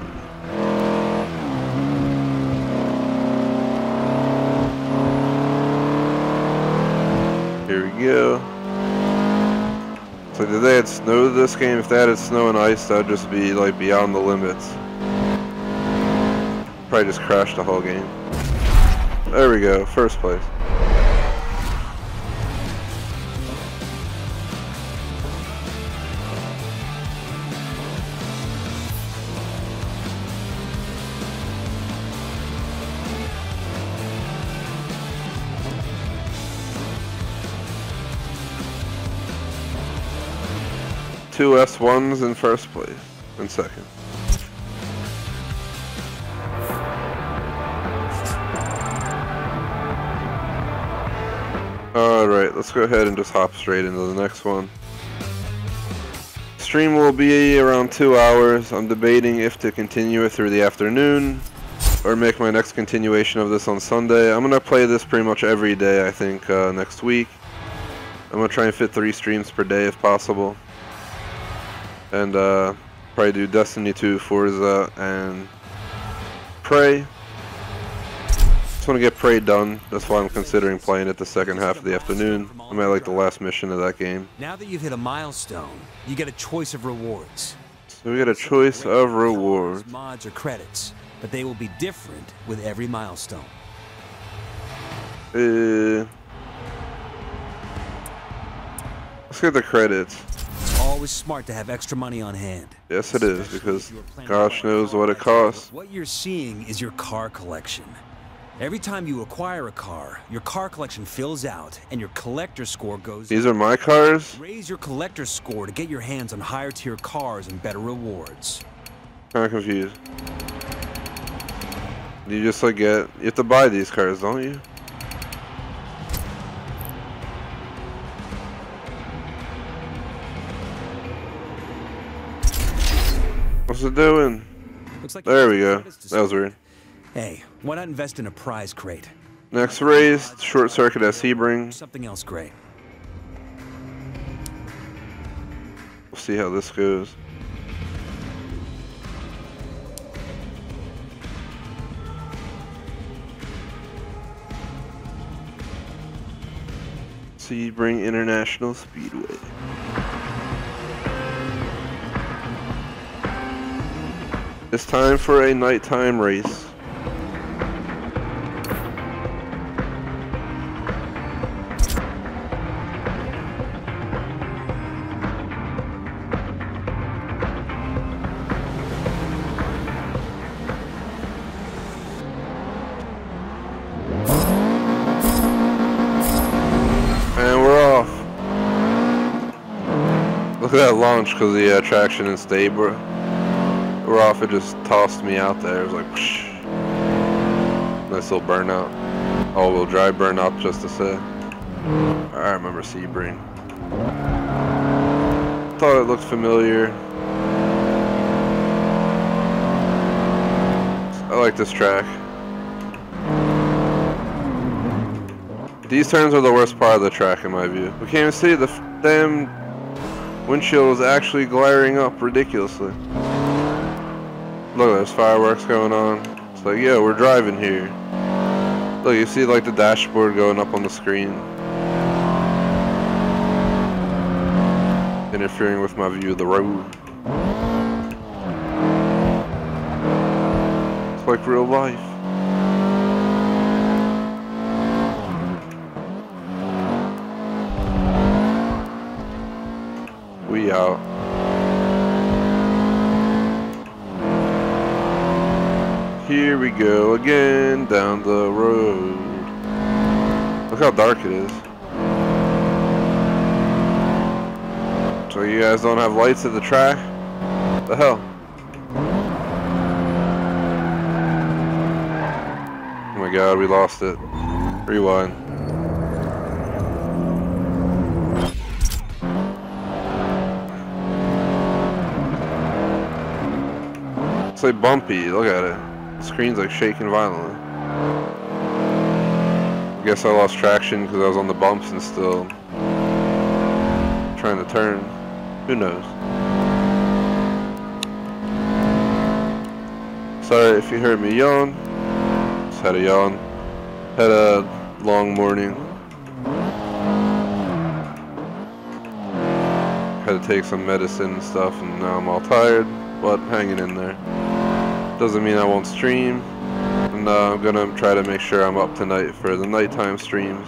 Here we go. So today it snowed this game. If they added snow and ice, that would just be like beyond the limits. Probably just crashed the whole game. There we go, first place. Two S1s in first place and second. Alright, let's go ahead and just hop straight into the next one. Stream will be around 2 hours. I'm debating if to continue it through the afternoon or make my next continuation of this on Sunday. I'm going to play this pretty much every day, I think, next week. I'm going to try and fit 3 streams per day if possible. And probably do Destiny 2, Forza, and Prey. Just want to get Prey done. That's why I'm considering playing it the second half of the afternoon. I'm at like the last mission of that game. Now that you've hit a milestone, you get a choice of rewards. So we get a choice of rewards. Mods or credits, but they will be different with every milestone. Let's get the credits. It's always smart to have extra money on hand. Yes, it is, because gosh knows what it costs. What you're seeing is your car collection. Every time you acquire a car, your car collection fills out and your collector score goes up. These are my cars? Raise your collector score to get your hands on higher tier cars and better rewards. Kinda confused. You just like you have to buy these cars, don't you? What's it doing? Looks like there we go. That was weird. Hey, why not invest in a prize crate? Next race, Short Circuit at Sebring. Something else great. We'll see how this goes. Sebring International Speedway. It's time for a nighttime race. And we're off. Look at that launch because the traction and stable. We're off, it just tossed me out there. It was like, whoosh. Nice little burnout. All-wheel drive burnout, just to say. I remember Sebring. Thought it looked familiar. I like this track. These turns are the worst part of the track in my view. We can't even see the damn windshield is actually glaring up ridiculously. Look, there's fireworks going on. It's like, yeah, we're driving here. Look, you see like the dashboard going up on the screen. Interfering with my view of the road. It's like real life. We out. Here we go again down the road. Look how dark it is. So you guys don't have lights at the track? What the hell? Oh my god, we lost it. Rewind. It's like bumpy, look at it. The screen's like shaking violently. I guess I lost traction because I was on the bumps and still trying to turn. Who knows? Sorry if you heard me yawn. Just had a yawn. Had a long morning. Had to take some medicine and stuff, and now I'm all tired, but hanging in there. Doesn't mean I won't stream, and I'm gonna try to make sure I'm up tonight for the nighttime streams.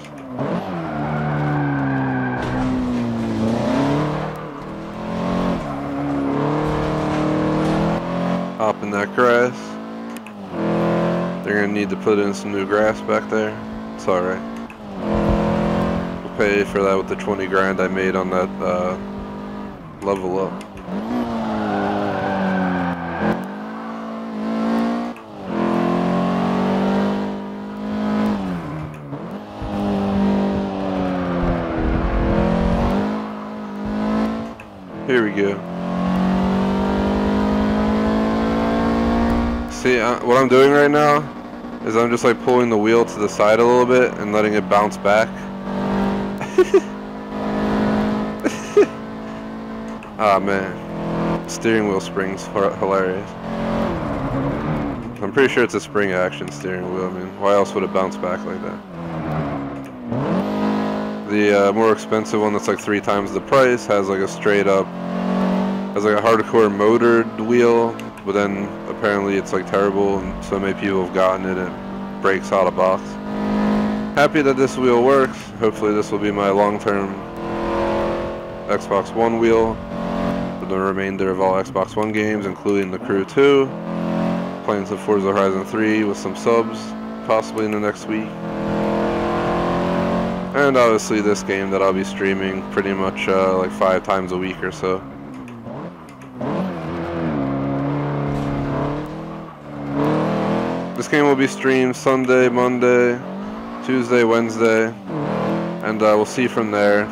Hop in that grass. They're gonna need to put in some new grass back there. It's alright. We'll pay for that with the 20 grand I made on that level up. Here we go. See, what I'm doing right now is I'm just like pulling the wheel to the side a little bit and letting it bounce back. Ah man, steering wheel springs hilarious. I'm pretty sure it's a spring action steering wheel. I mean, why else would it bounce back like that? The more expensive one that's like 3 times the price has like a straight up, has like a hardcore motored wheel, but then apparently it's like terrible and so many people have gotten it and it breaks out of box. Happy that this wheel works. Hopefully this will be my long-term Xbox One wheel for the remainder of all Xbox One games, including The Crew 2. Playing some Forza Horizon 3 with some subs, possibly in the next week. And obviously this game that I'll be streaming pretty much like 5 times a week or so. This game will be streamed Sunday, Monday, Tuesday, Wednesday, and we'll see from there.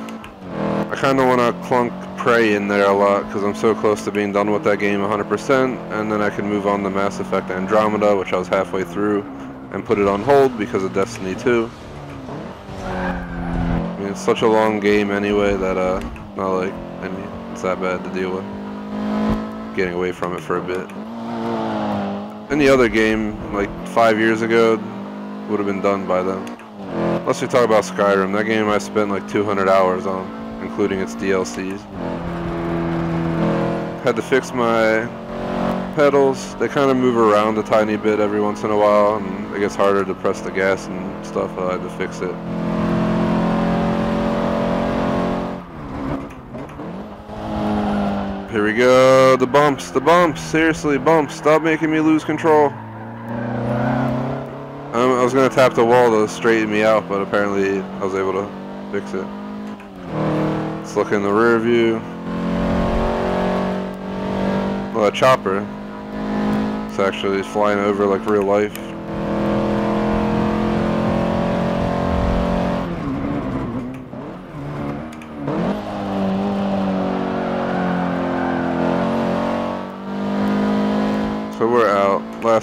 I kind of want to clunk Prey in there a lot because I'm so close to being done with that game 100%, and then I can move on to Mass Effect Andromeda, which I was halfway through, and put it on hold because of Destiny 2. I mean, it's such a long game anyway that not like it's that bad to deal with. Getting away from it for a bit. Any other game, like 5 years ago, would have been done by then. Unless we talk about Skyrim, that game I spent like 200 hours on, including its DLCs. Had to fix my pedals. They kind of move around a tiny bit every once in a while, and it gets harder to press the gas and stuff. I had to fix it. Here we go, the bumps, seriously, bumps, stop making me lose control. I was going to tap the wall to straighten me out, but apparently I was able to fix it. Let's look in the rear view. Well, a chopper. It's actually flying over like real life.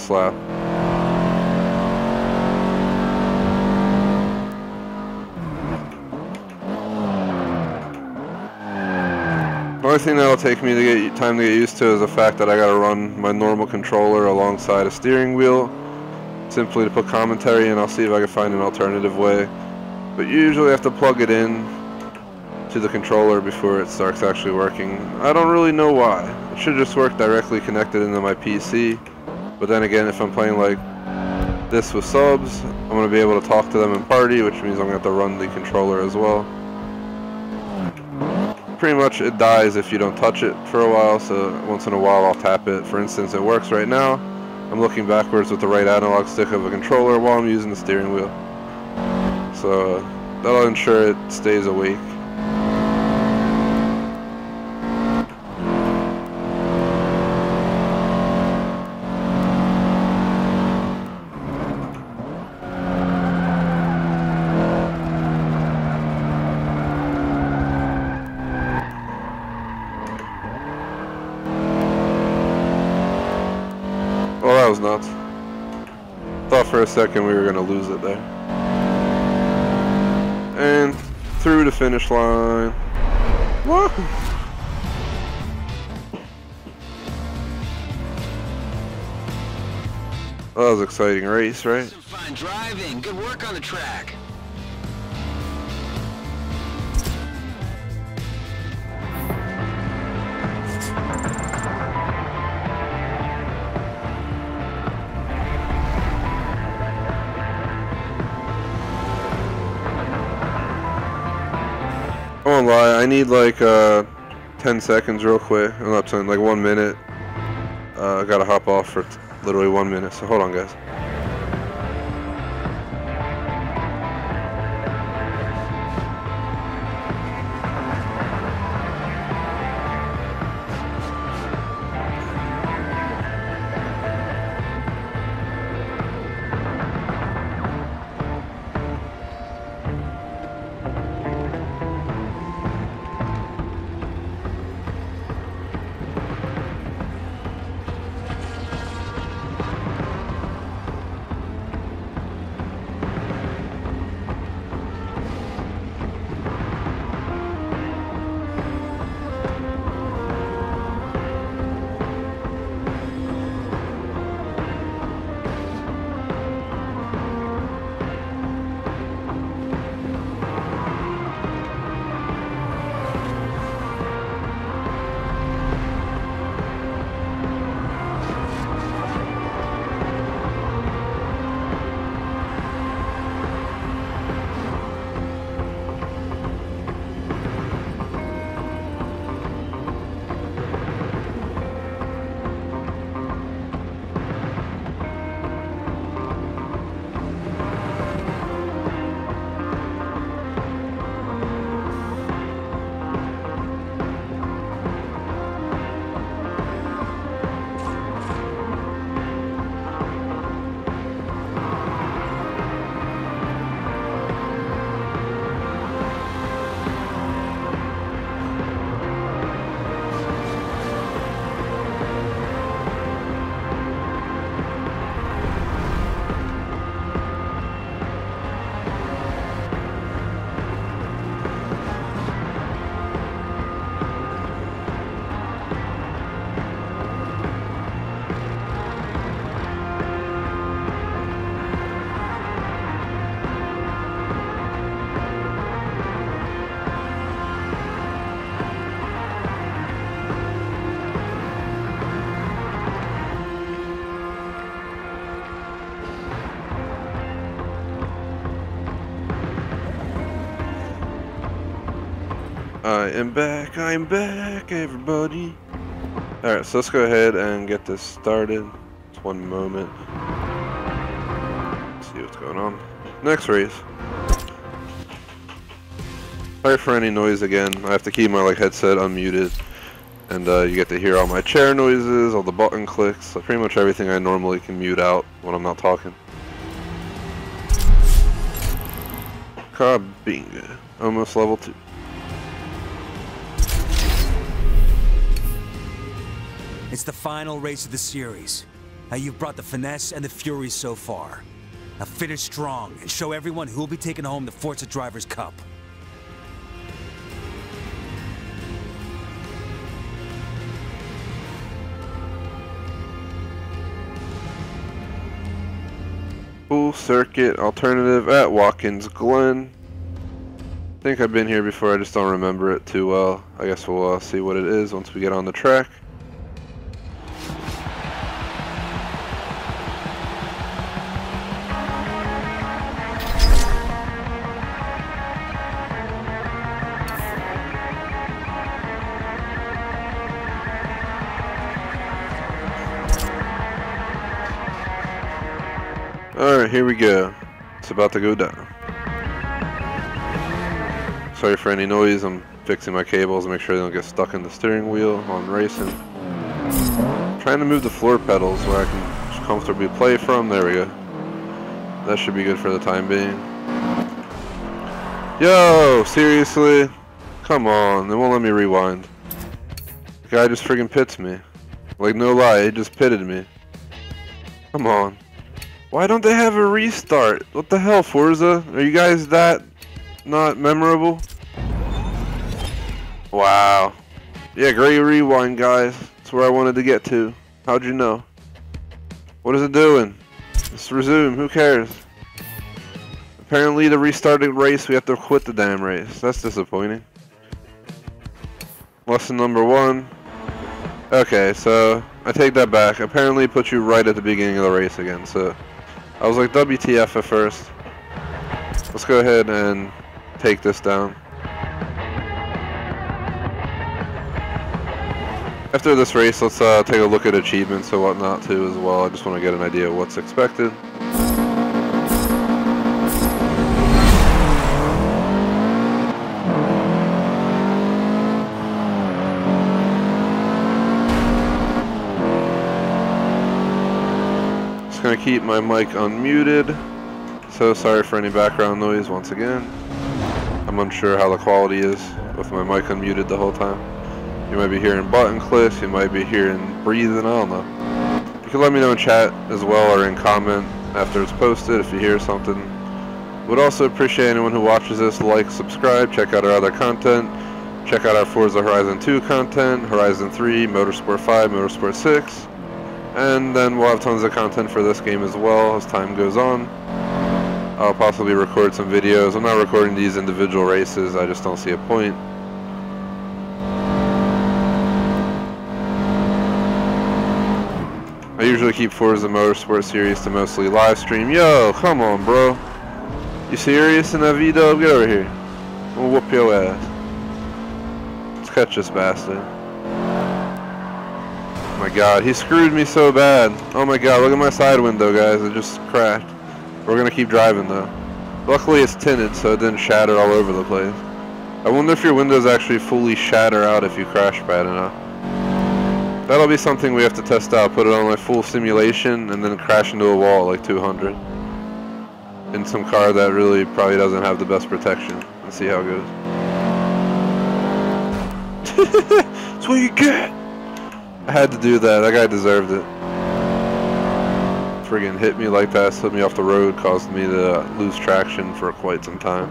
last lap. The only thing that'll take me to get time to get used to is the fact that I gotta run my normal controller alongside a steering wheel, simply to put commentary, and I'll see if I can find an alternative way. But you usually have to plug it in to the controller before it starts actually working. I don't really know why. It should just work directly connected into my PC. But then again, if I'm playing like this with subs, I'm going to be able to talk to them in party, which means I'm going to have to run the controller as well. Pretty much it dies if you don't touch it for a while, so once in a while I'll tap it. For instance, it works right now. I'm looking backwards with the right analog stick of a controller while I'm using the steering wheel. So that'll ensure it stays awake. Well, that was nuts. Thought for a second we were going to lose it there. And through the finish line. Woo! That was an exciting race, right? Some fine driving. Good work on the track. I won't lie, I need like 10 seconds real quick. I'm not saying like 1 minute. I gotta hop off for literally 1 minute, so hold on guys. I'm back, everybody. Alright, so let's go ahead and get this started. Just 1 moment. Let's see what's going on. Next race. Sorry for any noise again. I have to keep my headset unmuted. And you get to hear all my chair noises, all the button clicks, so pretty much everything I normally can mute out when I'm not talking. Kabinga. Almost level 2. It's the final race of the series. Now you've brought the finesse and the fury so far. Now finish strong and show everyone who will be taking home the Forza Drivers' Cup. Full circuit alternative at Watkins Glen. I think I've been here before, I just don't remember it too well. I guess we'll see what it is once we get on the track. Alright, here we go. It's about to go down. Sorry for any noise, I'm fixing my cables to make sure they don't get stuck in the steering wheel on racing. Trying to move the floor pedals where I can just comfortably play from. There we go. That should be good for the time being. Yo, seriously? Come on, they won't let me rewind. The guy just friggin' pits me. Like, no lie, he just pitted me. Come on. Why don't they have a restart? What the hell, Forza? Are you guys that not memorable? Wow. Yeah, great rewind, guys. That's where I wanted to get to. How'd you know? What is it doing? Let's resume. Who cares? Apparently, the restarted race, we have to quit the damn race. That's disappointing. Lesson number 1. Okay, so I take that back. Apparently, it puts you right at the beginning of the race again. So I was like, WTF at first. Let's go ahead and take this down. After this race, let's take a look at achievements and whatnot too as well. I just want to get an idea of what's expected. Just gonna keep my mic unmuted. So sorry for any background noise once again. I'm unsure how the quality is with my mic unmuted the whole time. You might be hearing button clicks, you might be hearing breathing, I don't know. You can let me know in chat as well or in comment after it's posted if you hear something. Would also appreciate anyone who watches this, like, subscribe, check out our other content. Check out our Forza Horizon 2 content, Horizon 3, Motorsport 5, Motorsport 6. And then we'll have tons of content for this game as well as time goes on. I'll possibly record some videos. I'm not recording these individual races, I just don't see a point. I usually keep Forza Motorsport series to mostly live stream. Yo, come on, bro. You serious in that V-dub? Get over here. We'll whoop your ass. Let's catch this bastard. Oh my god, he screwed me so bad. Oh my god, look at my side window, guys. It just crashed. We're gonna keep driving though. Luckily it's tinted, so it didn't shatter all over the place. I wonder if your windows actually fully shatter out if you crash bad enough. That'll be something we have to test out. Put it on like full simulation and then crash into a wall like 200. In some car that really probably doesn't have the best protection. And see how it goes. That's what you get! I had to do that. That guy deserved it. Friggin' hit me like that, slid me off the road, caused me to lose traction for quite some time.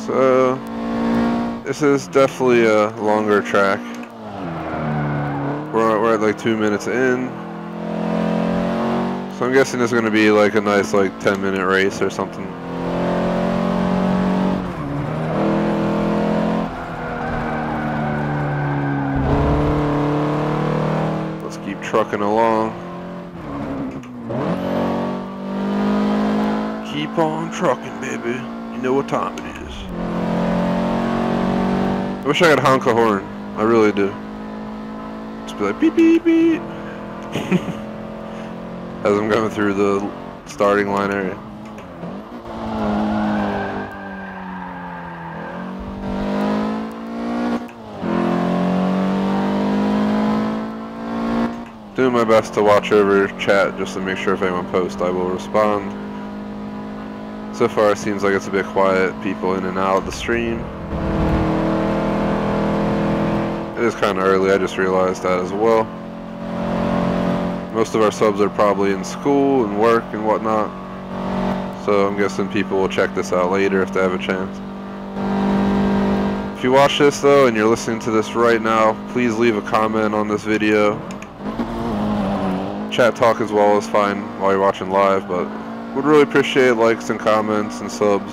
So, this is definitely a longer track. We're at like 2 minutes in. So I'm guessing it's going to be like a nice like 10-minute race or something. Let's keep trucking along. Keep on trucking, baby. You know what time it is. I wish I could honk a horn. I really do. Just be like beep beep beep as I'm going through the starting line area. Doing my best to watch over chat just to make sure if anyone posts I will respond. So far it seems like it's a bit quiet, people in and out of the stream. It is kind of early, I just realized that as well. Most of our subs are probably in school and work and whatnot, so I'm guessing people will check this out later if they have a chance. If you watch this though and you're listening to this right now, please leave a comment on this video. Chat talk as well is fine while you're watching live, but would really appreciate likes and comments and subs.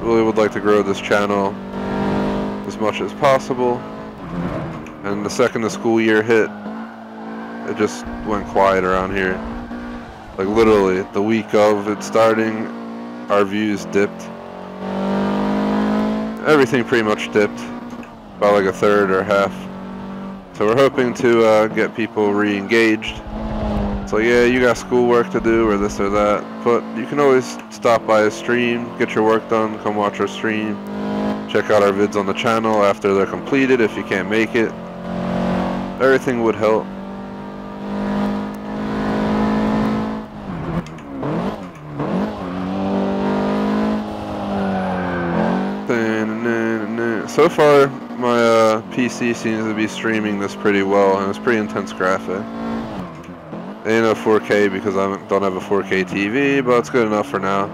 Really would like to grow this channel as much as possible. And the second the school year hit, it just went quiet around here. Like literally, the week of it starting, our views dipped. Everything pretty much dipped by like a third or half. So we're hoping to get people re-engaged. So yeah, you got schoolwork to do or this or that, but you can always stop by a stream, get your work done, come watch our stream. Check out our vids on the channel after they're completed if you can't make it. Everything would help. So far, my PC seems to be streaming this pretty well, and it's pretty intense graphic. Ain't no 4K because I don't have a 4K TV, but it's good enough for now.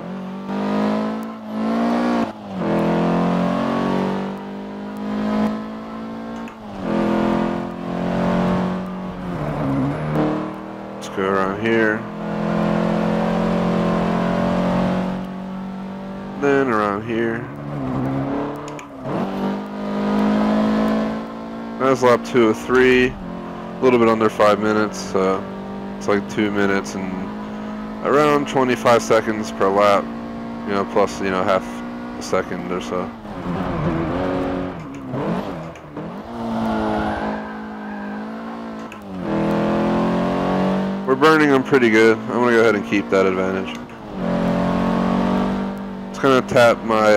Let's go around here. Then around here. That's lap 2 of 3, a little bit under 5 minutes, it's like 2 minutes and around 25 seconds per lap, you know, plus, you know, half a second or so. We're burning them pretty good. I'm going to go ahead and keep that advantage. Just going to tap my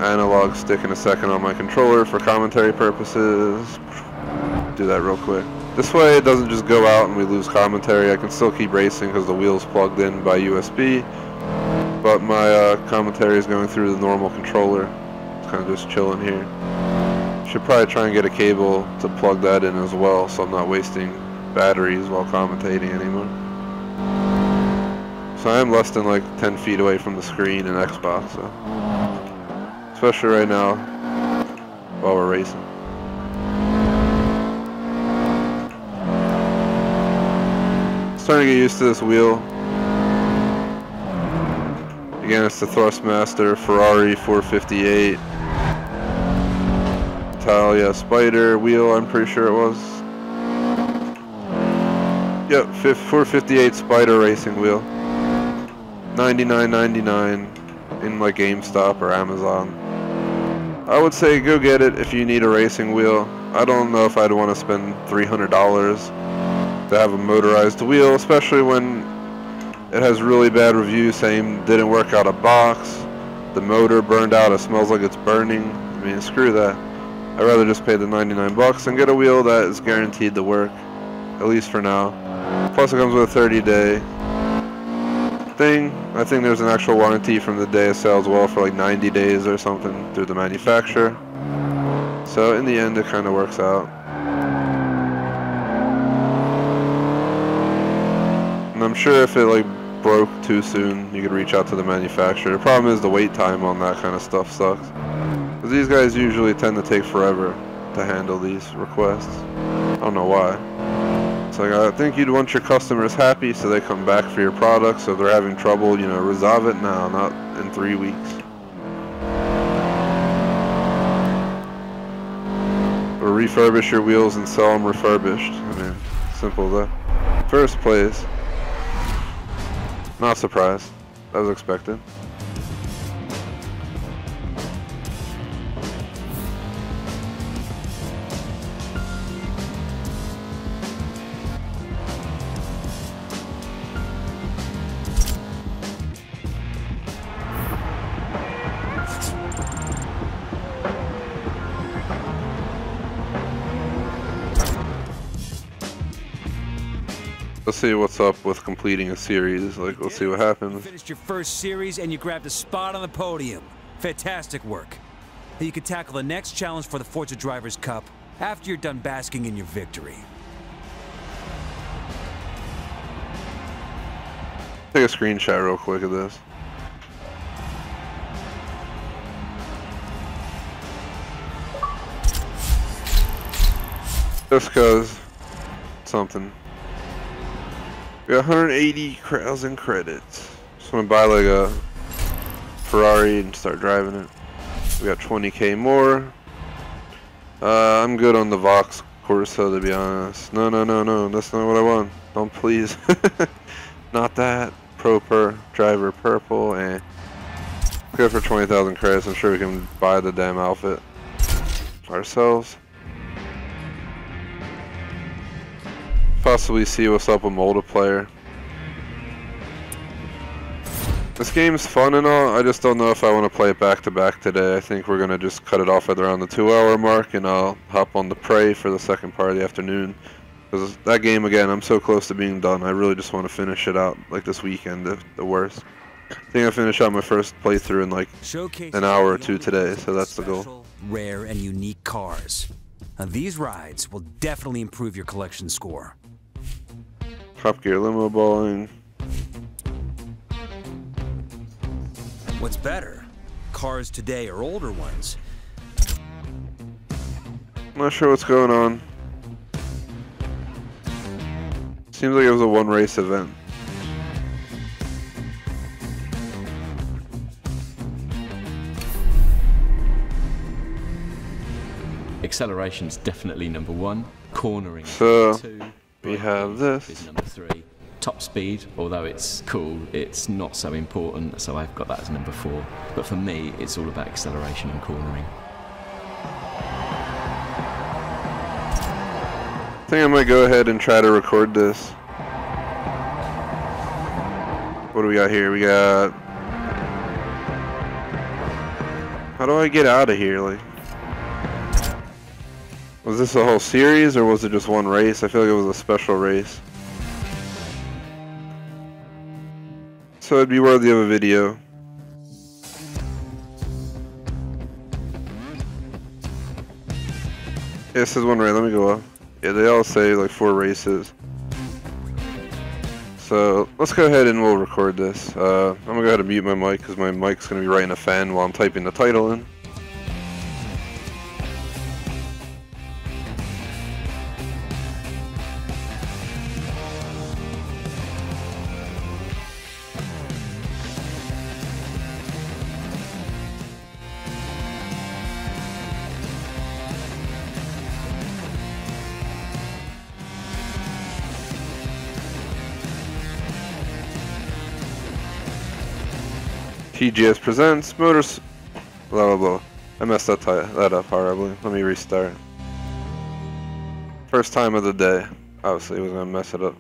analog stick in a second on my controller for commentary purposes. Do that real quick. This way it doesn't just go out and we lose commentary. I can still keep racing because the wheel's plugged in by USB, but my commentary is going through the normal controller. It's kind of just chilling here. Should probably try and get a cable to plug that in as well, so I'm not wasting batteries while commentating anymore. So I am less than like 10 feet away from the screen and Xbox, so especially right now while we're racing. Starting to get used to this wheel. Again, it's the Thrustmaster Ferrari 458 Italia Spider wheel, I'm pretty sure it was. Yep, 458 Spider racing wheel. $99.99 in like GameStop or Amazon. I would say go get it if you need a racing wheel. I don't know if I'd want to spend $300 to have a motorized wheel, especially when it has really bad reviews saying didn't work out of box, the motor burned out, it smells like it's burning. I mean, screw that. I'd rather just pay the 99 bucks and get a wheel that is guaranteed to work, at least for now. Plus it comes with a 30-day thing. I think there's an actual warranty from the day of sale as well for like 90 days or something through the manufacturer. So in the end it kind of works out. And I'm sure if it like broke too soon, you could reach out to the manufacturer. The problem is the wait time on that kind of stuff sucks. Because these guys usually tend to take forever to handle these requests. I don't know why. It's like, I think you'd want your customers happy so they come back for your product. So if they're having trouble, you know, resolve it now, not in 3 weeks. Or refurbish your wheels and sell them refurbished. I mean, simple as that. First place. Not surprised. That was expected. Let's see what's up with completing a series. Like, let's see what happens. You finished your first series and you grabbed a spot on the podium. Fantastic work. Now you can tackle the next challenge for the Forza Drivers' Cup after you're done basking in your victory. Take a screenshot real quick of this. Just cause something. We got 180,000 credits. Just wanna buy like a Ferrari and start driving it. We got 20k more. I'm good on the Vox Corsa, to be honest. No, that's not what I want. Don't please. Not that. Driver purple, and good for 20,000 credits. I'm sure we can buy the damn outfit ourselves. Possibly see what's up with multiplayer. This game's fun and all, I just don't know if I want to play it back to back today. I think we're going to just cut it off at around the 2-hour mark, and I'll hop on the Prey for the second part of the afternoon. Because that game, again, I'm so close to being done. I really just want to finish it out, like this weekend, the worst. I think I finished out my first playthrough in like an hour or two today, so that's the goal. Rare and unique cars. Now these rides will definitely improve your collection score. Top Gear limo bowling. What's better, cars today or older ones? I'm not sure what's going on. Seems like it was a one race event. Acceleration's definitely number 1. Cornering so, is number 2. We have this. Is number 3. Top speed, although it's cool, it's not so important, so I've got that as number 4. But for me, it's all about acceleration and cornering. I think I might go ahead and try to record this. What do we got here? We got... How do I get out of here? Like, was this a whole series or was it just one race? I feel like it was a special race. So it'd be worthy of a video. Yeah, this is one race. Let me go up. Yeah, they all say like 4 races. So let's go ahead and we'll record this. I'm gonna go ahead and mute my mic because my mic's gonna be right in a fan while I'm typing the title in. TGS presents Motors. Blah blah blah. I messed that up horribly. Let me restart. First time of the day. Obviously, we're gonna mess it up.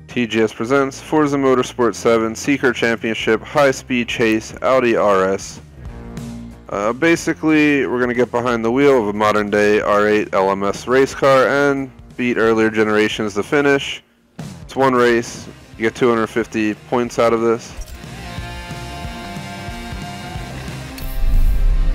TGS presents Forza Motorsport 7 Seeker Championship High Speed Chase Audi RS. Basically, we're gonna get behind the wheel of a modern day R8 LMS race car and beat earlier generations to finish. It's one race. You get 250 points out of this.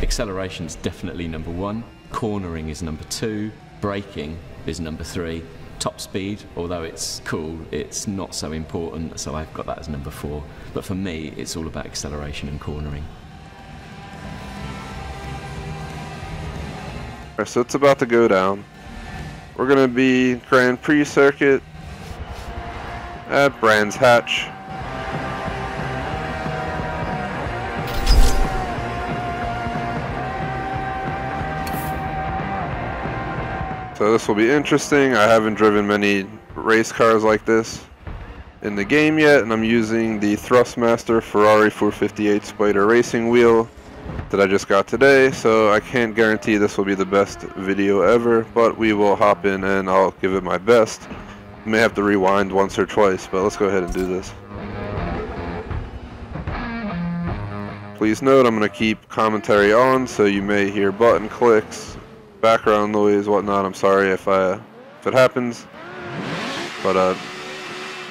Acceleration's definitely number 1. Cornering is number 2. Braking is number 3. Top speed, although it's cool, it's not so important, so I've got that as number 4. But for me, it's all about acceleration and cornering. Alright, so it's about to go down. We're gonna be Grand Prix circuit at Brands Hatch. So this will be interesting. I haven't driven many race cars like this in the game yet, and I'm using the Thrustmaster Ferrari 458 Spider racing wheel that I just got today, so I can't guarantee this will be the best video ever, but we will hop in and I'll give it my best. May have to rewind once or twice, but let's go ahead and do this. Please note I'm going to keep commentary on, so you may hear button clicks, background noise, whatnot. I'm sorry if it happens. but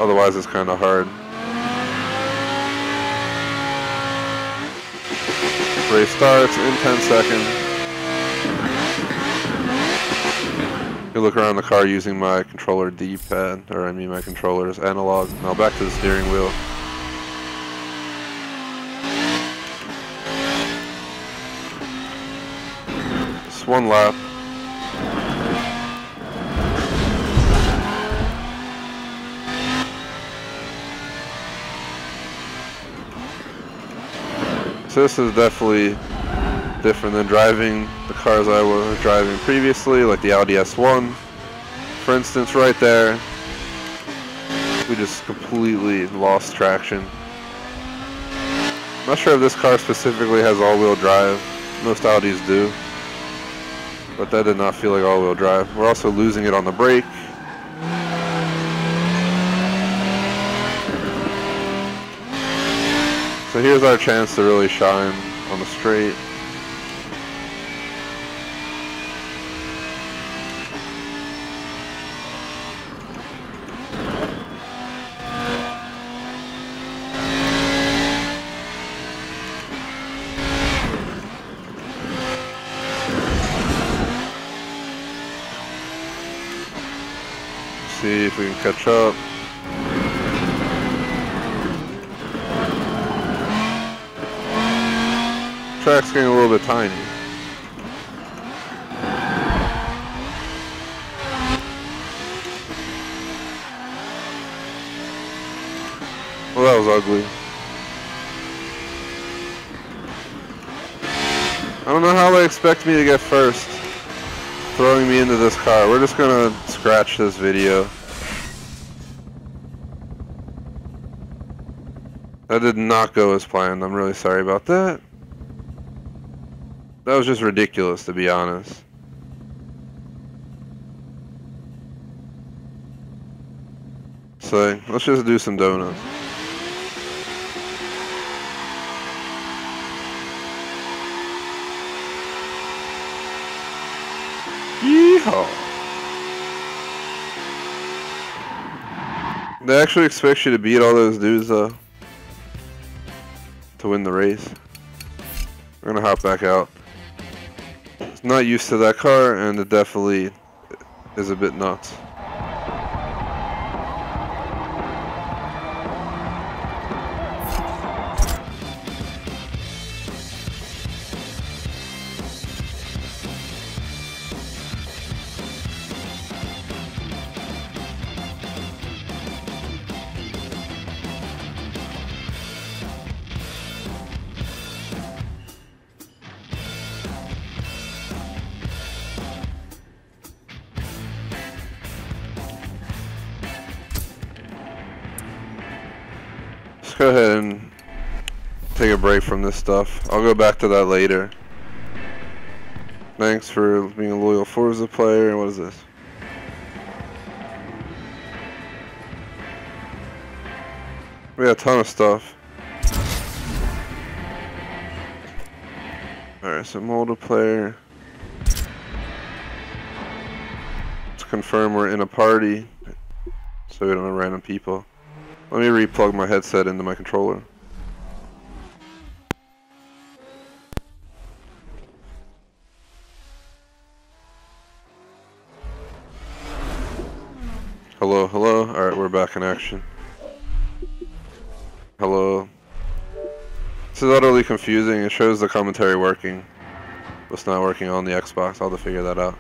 otherwise it's kind of hard. Race starts in 10 seconds. You look around the car using my controller D-pad, or I mean my controller's analog. Now back to the steering wheel. Just one lap. So this is definitely different than driving the cars I was driving previously, like the Audi S1. For instance, right there, we just completely lost traction. I'm not sure if this car specifically has all-wheel drive. Most Audis do. But that did not feel like all-wheel drive. We're also losing it on the brake. So here's our chance to really shine on the straight. See if we can catch up. Track's getting a little bit tiny. Well, that was ugly. I don't know how they expect me to get first, throwing me into this car. We're just gonna scratch this video. That did not go as planned. I'm really sorry about that. That was just ridiculous, to be honest. So, let's just do some donuts. Yeehaw! They actually expect you to beat all those dudes, though, to win the race. We're gonna hop back out. Not used to that car, and it definitely is a bit nuts. Go ahead and take a break from this stuff. I'll go back to that later. Thanks for being a loyal Forza player. What is this? We got a ton of stuff. Alright, so multiplayer. Let's confirm we're in a party so we don't have random people. Let me replug my headset into my controller. Hello, hello. Alright, we're back in action. Hello. This is utterly confusing. It shows the commentary working, but it's not working on the Xbox. I'll have to figure that out.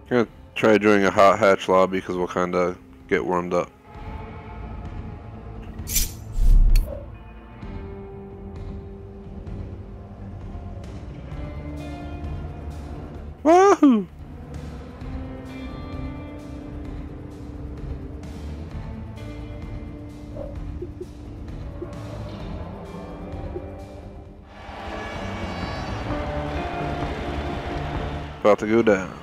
I'm gonna try joining a hot hatch lobby because we'll kind of get warmed up. Wahoo! About to go down.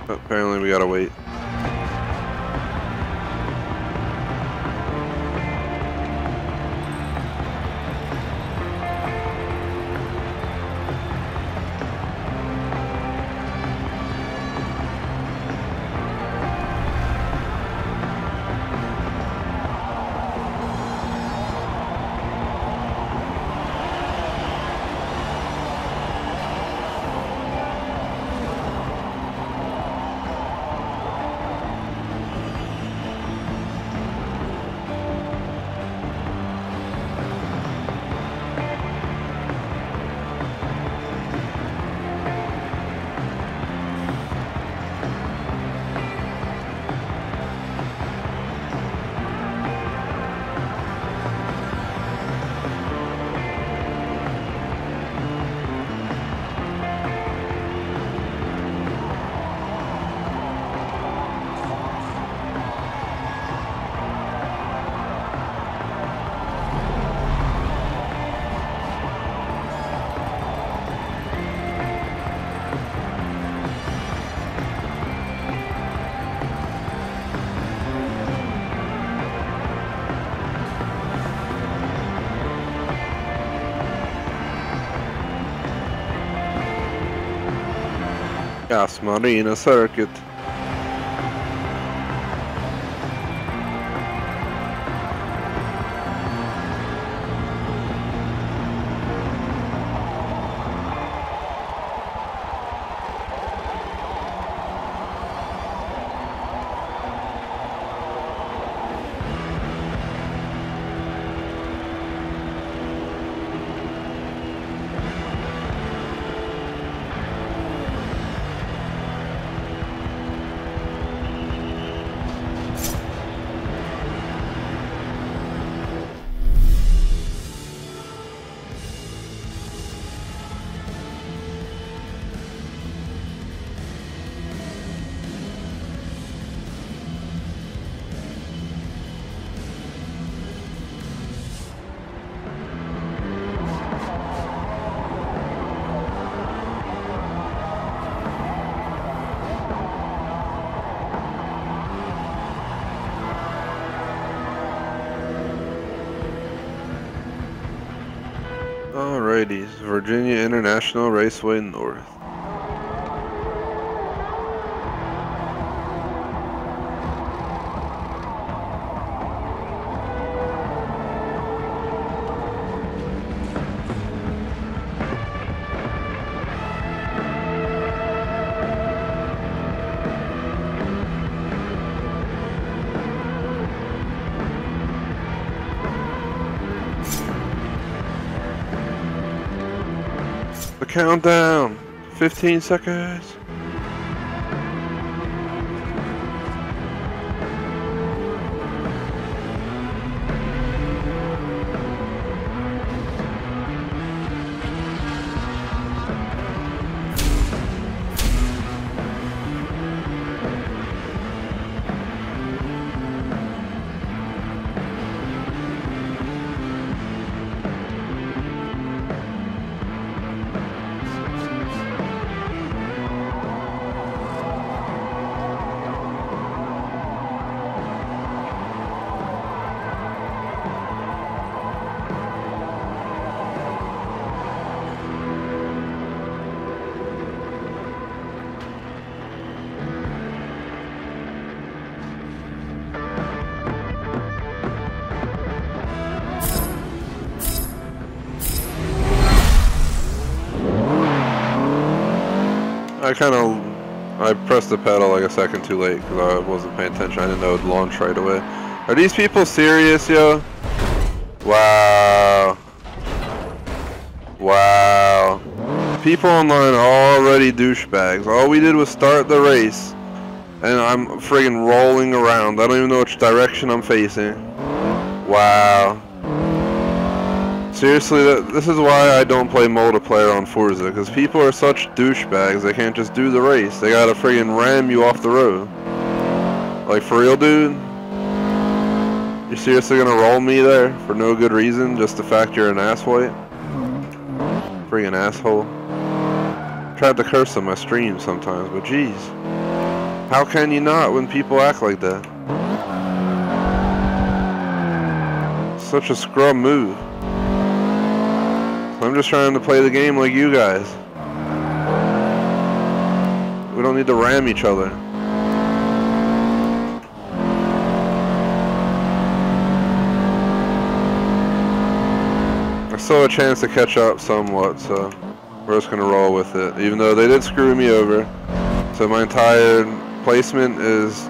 Apparently we gotta wait. Gas Marina Circuit. Alrighty, Virginia International Raceway North. The countdown, 15 seconds. I pressed the pedal like a second too late because I wasn't paying attention. I didn't know it would launch right away. Are these people serious, yo? Wow. Wow. People online are already douchebags. All we did was start the race, and I'm friggin' rolling around. I don't even know which direction I'm facing. Wow. Seriously, this is why I don't play multiplayer on Forza, because people are such douchebags, they can't just do the race. They gotta friggin' ram you off the road. Like, for real, dude? You're seriously gonna roll me there for no good reason, just the fact you're an asswipe? Friggin' asshole. Tried to curse on my stream sometimes, but jeez. How can you not when people act like that? Such a scrub move. I'm just trying to play the game like you guys. We don't need to ram each other. I still have a chance to catch up somewhat, so we're just gonna roll with it. Even though they did screw me over. So my entire placement is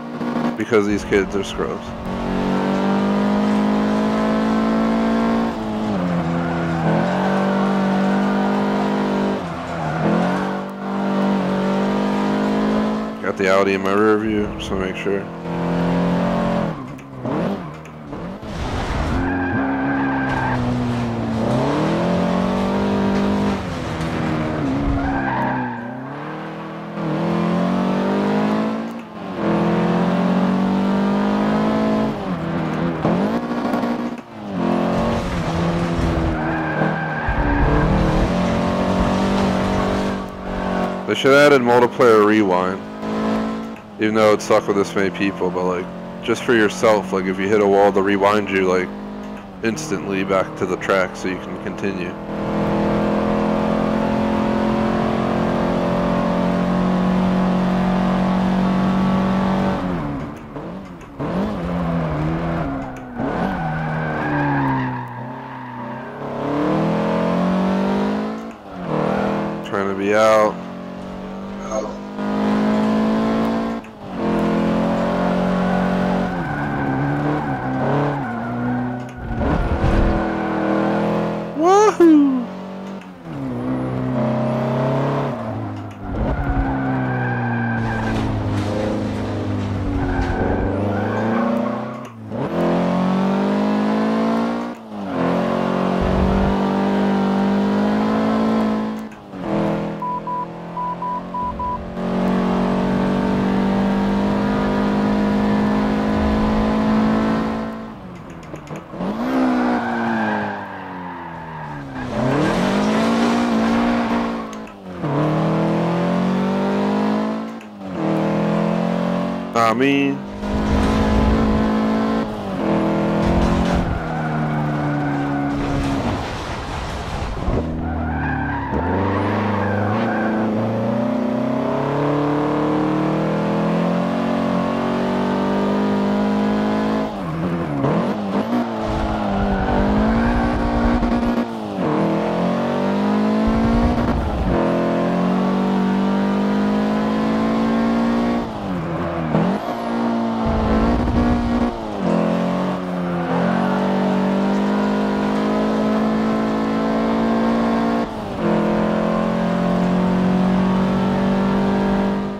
because these kids are scrubs. Got the Audi in my rear view, just to make sure. They should have added multiplayer rewind. Even though it sucked with this many people, but like, just for yourself, like if you hit a wall to rewind you like instantly back to the track so you can continue. Trying to be out. Woohoo! I mean,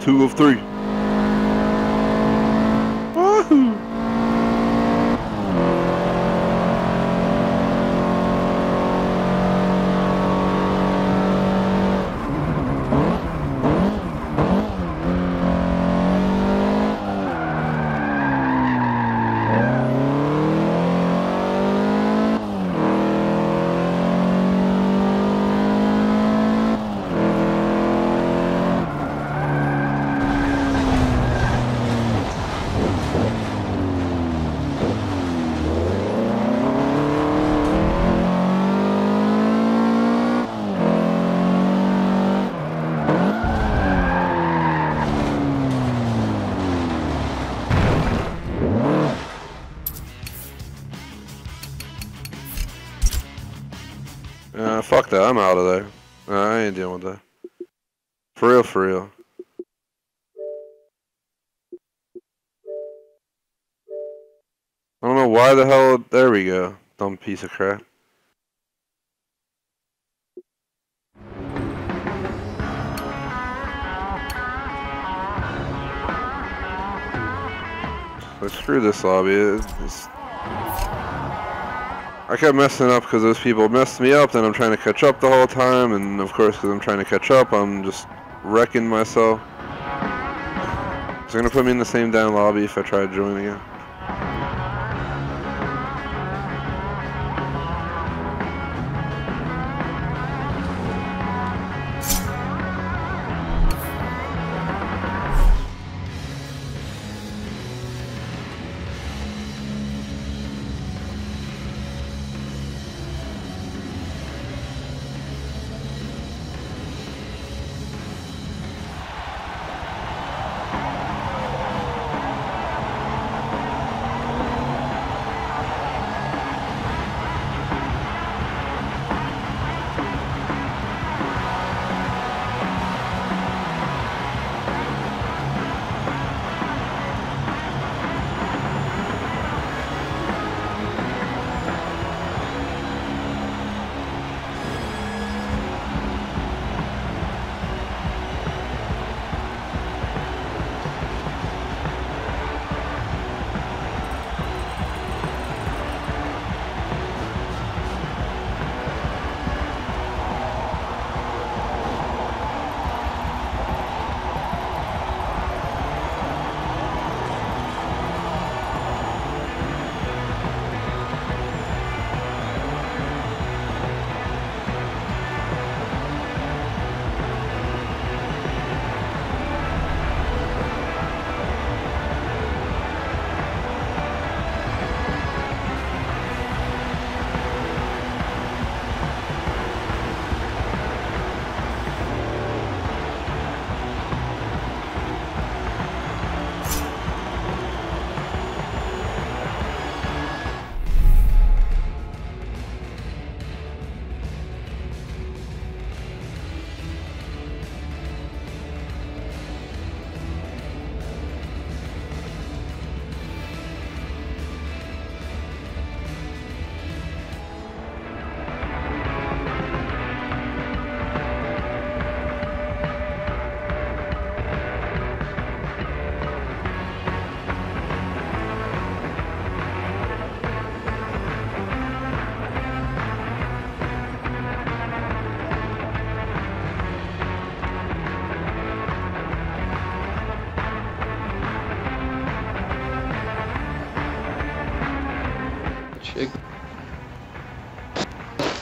two of three. Woohoo! Fuck that, I'm out of there. I ain't dealing with that. For real, for real. I don't know why the hell. There we go. Dumb piece of crap. So screw this lobby. I kept messing up because those people messed me up, then I'm trying to catch up the whole time, and of course because I'm trying to catch up, I'm just wrecking myself. It's gonna put me in the same damn lobby if I try to join again.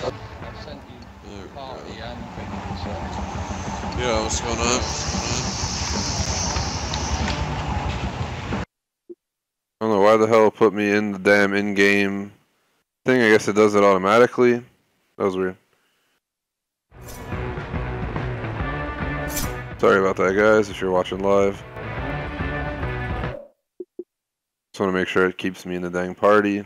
I've sent you party and things, so. Yeah, what's going on? I don't know why the hell it put me in the damn in-game thing. I guess it does it automatically. That was weird. Sorry about that, guys, if you're watching live. Just want to make sure it keeps me in the dang party.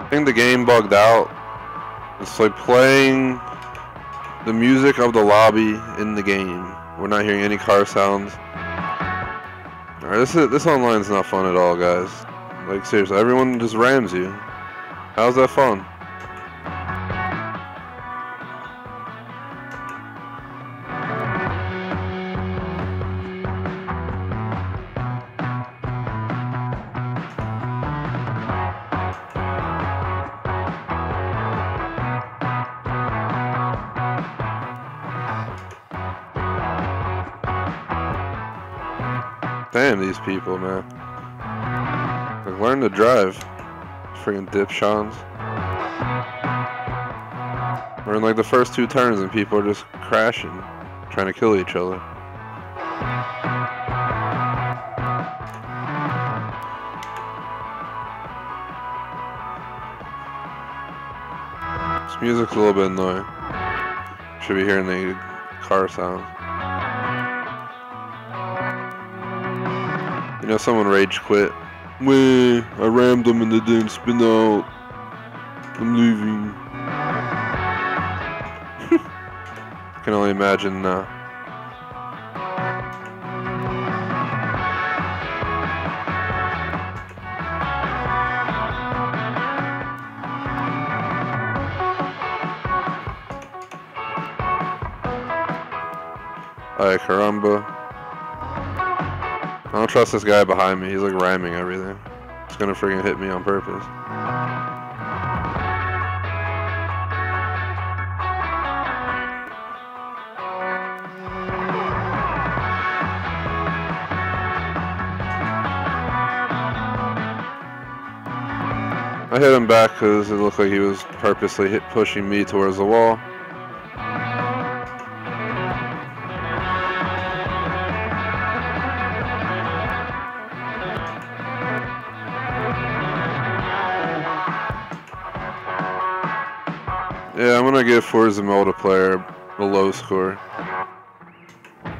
I think the game bugged out. It's like playing the music of the lobby in the game. We're not hearing any car sounds. Alright, this online's not fun at all, guys. Like seriously, everyone just rams you. How's that fun? Damn these people, man. Like, learn to drive. Friggin' dipshons. We're in like the first 2 turns and people are just crashing, trying to kill each other. This music's a little bit annoying. Should be hearing the car sounds. You know, someone rage quit. Wait, I rammed them and they didn't spin out. I'm leaving. I can only imagine now. Ay, caramba. I don't trust this guy behind me. He's like ramming everything. He's gonna friggin' hit me on purpose. I hit him back because it looked like he was purposely pushing me towards the wall. Yeah, I'm gonna give Forza Multiplayer a low score.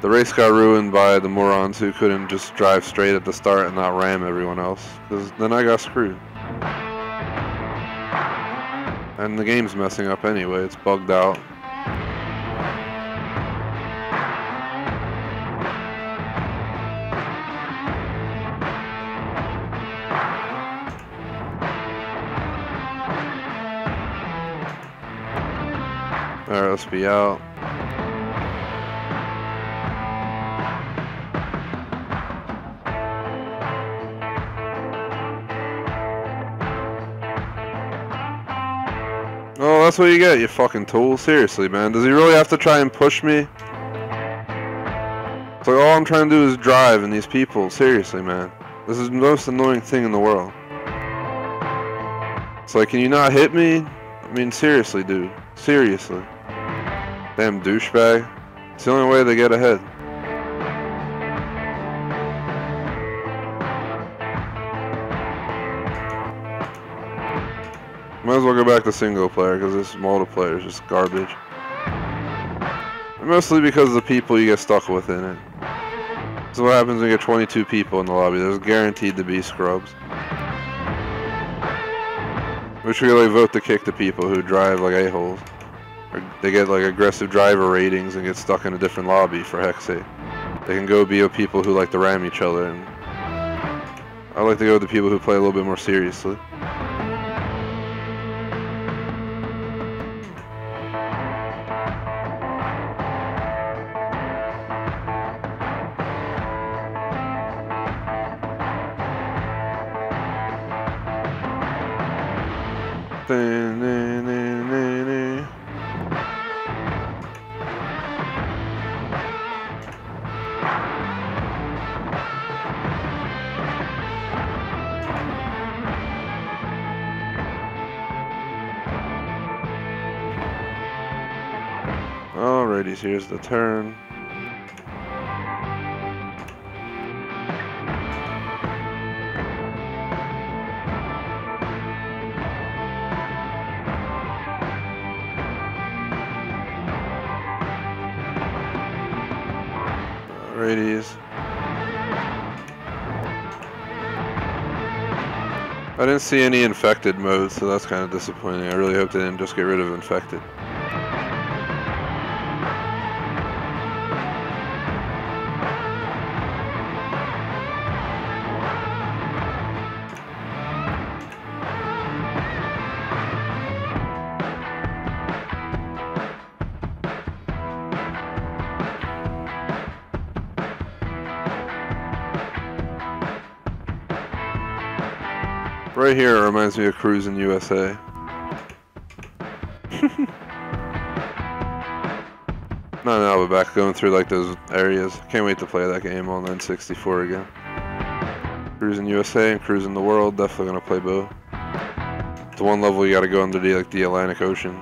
The race got ruined by the morons who couldn't just drive straight at the start and not ram everyone else, because then I got screwed. And the game's messing up anyway, it's bugged out. Alright, let's be out. Oh, that's what you get, you fucking tool. Seriously, man. Does he really have to try and push me? It's like all I'm trying to do is drive, and these people, seriously, man. This is the most annoying thing in the world. It's like, can you not hit me? I mean, seriously, dude. Seriously. Damn douchebag. It's the only way they get ahead. Might as well go back to single player because this multiplayer is just garbage. And mostly because of the people you get stuck with in it. So what happens when you get 22 people in the lobby? There's guaranteed to be scrubs. We should really vote to kick the people who drive like a-holes. Or they get like aggressive driver ratings and get stuck in a different lobby for heck's sake. They can go be with people who like to ram each other, and I like to go with the people who play a little bit more seriously. Alrighty, here's the turn. Alrighties. I didn't see any infected modes, so that's kind of disappointing. I really hope they didn't just get rid of infected. Right here it reminds me of Cruising USA. No, but back going through like those areas. Can't wait to play that game on N64 again. Cruising USA and cruising the world, definitely gonna play both. The one level you gotta go under the Atlantic Ocean.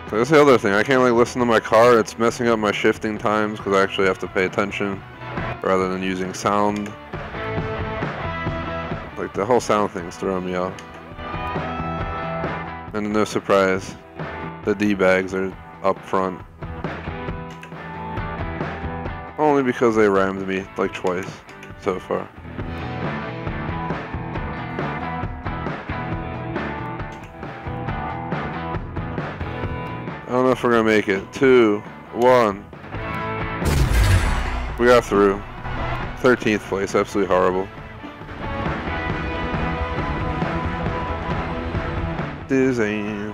So that's the other thing. I can't like listen to my car. It's messing up my shifting times because I actually have to pay attention rather than using sound. Like the whole sound thing's throwing me off. And no surprise, the D-bags are up front. Only because they rammed me like twice so far. I don't know if we're gonna make it. 2, 1. We got through. 13th place, absolutely horrible. Dizzy.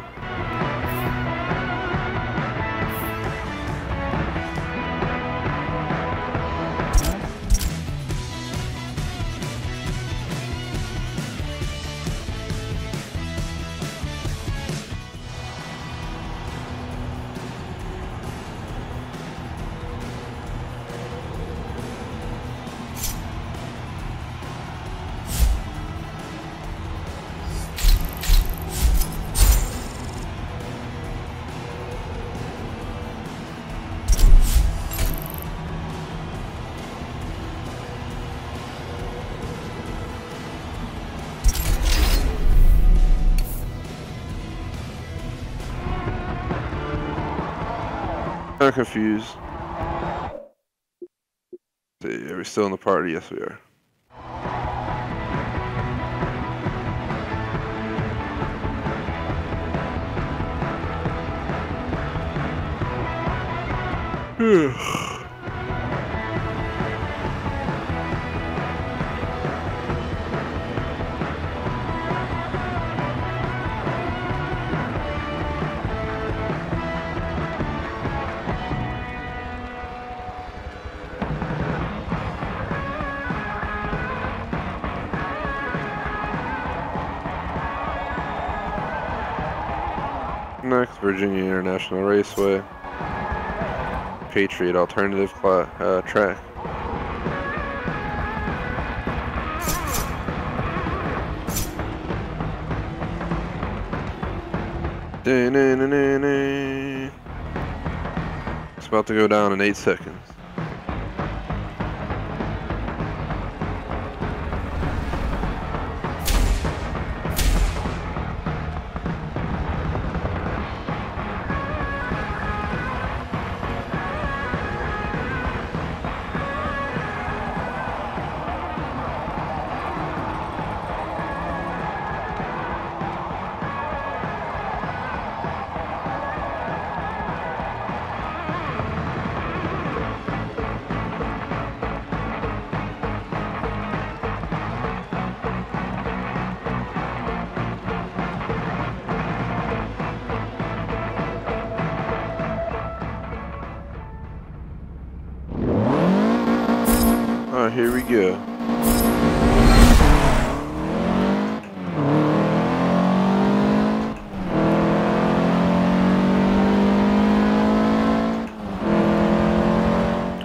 I'm confused. Are we still in the party? Yes, we are. Next, Virginia International Raceway. Patriot Alternative Track. It's about to go down in 8 seconds. Alright, here we go.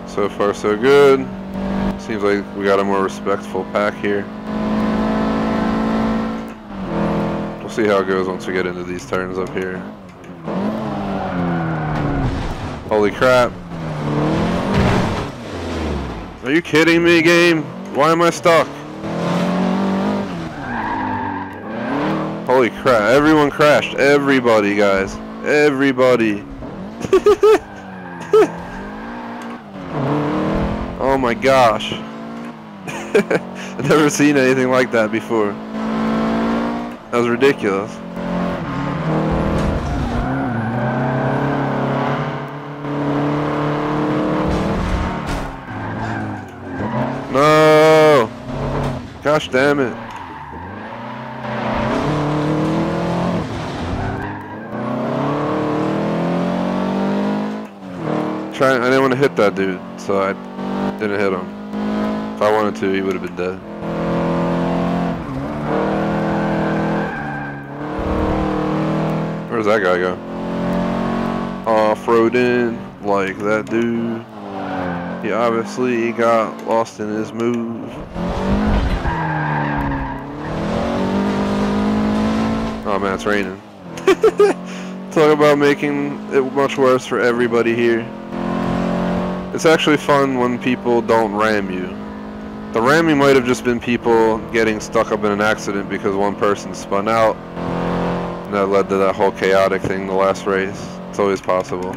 So far so good. Seems like we got a more respectful pack here. We'll see how it goes once we get into these turns up here. Holy crap. Are you kidding me, game? Why am I stuck? Holy crap, everyone crashed. Everybody, guys. Everybody. Oh my gosh. I've never seen anything like that before. That was ridiculous. No! Gosh damn it. I didn't want to hit that dude, so I didn't hit him. If I wanted to, he would have been dead. Where's that guy go? Off-roading like that dude. He obviously got lost in his move. Oh man, it's raining. Talk about making it much worse for everybody here. It's actually fun when people don't ram you. The ramming might have just been people getting stuck up in an accident because one person spun out. And that led to that whole chaotic thing the last race. It's always possible.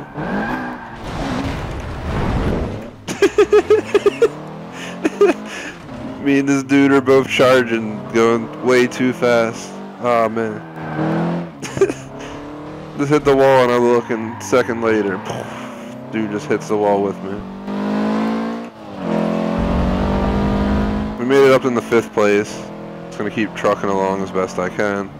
Me and this dude are both charging, going way too fast. Oh man. Just hit the wall and I look, and a second later, dude just hits the wall with me. We made it up in the 5th place. Just gonna keep trucking along as best I can.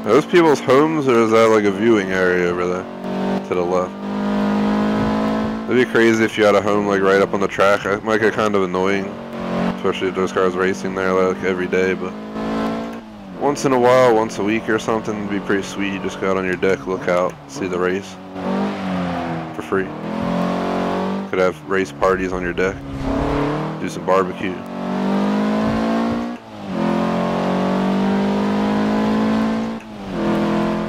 Are those people's homes, or is that like a viewing area over there to the left? It'd be crazy if you had a home like right up on the track. It might get kind of annoying, especially if those cars racing there like every day, but once in a while, once a week or something, it'd be pretty sweet. You just go out on your deck, look out, see the race for free. Could have race parties on your deck, do some barbecue.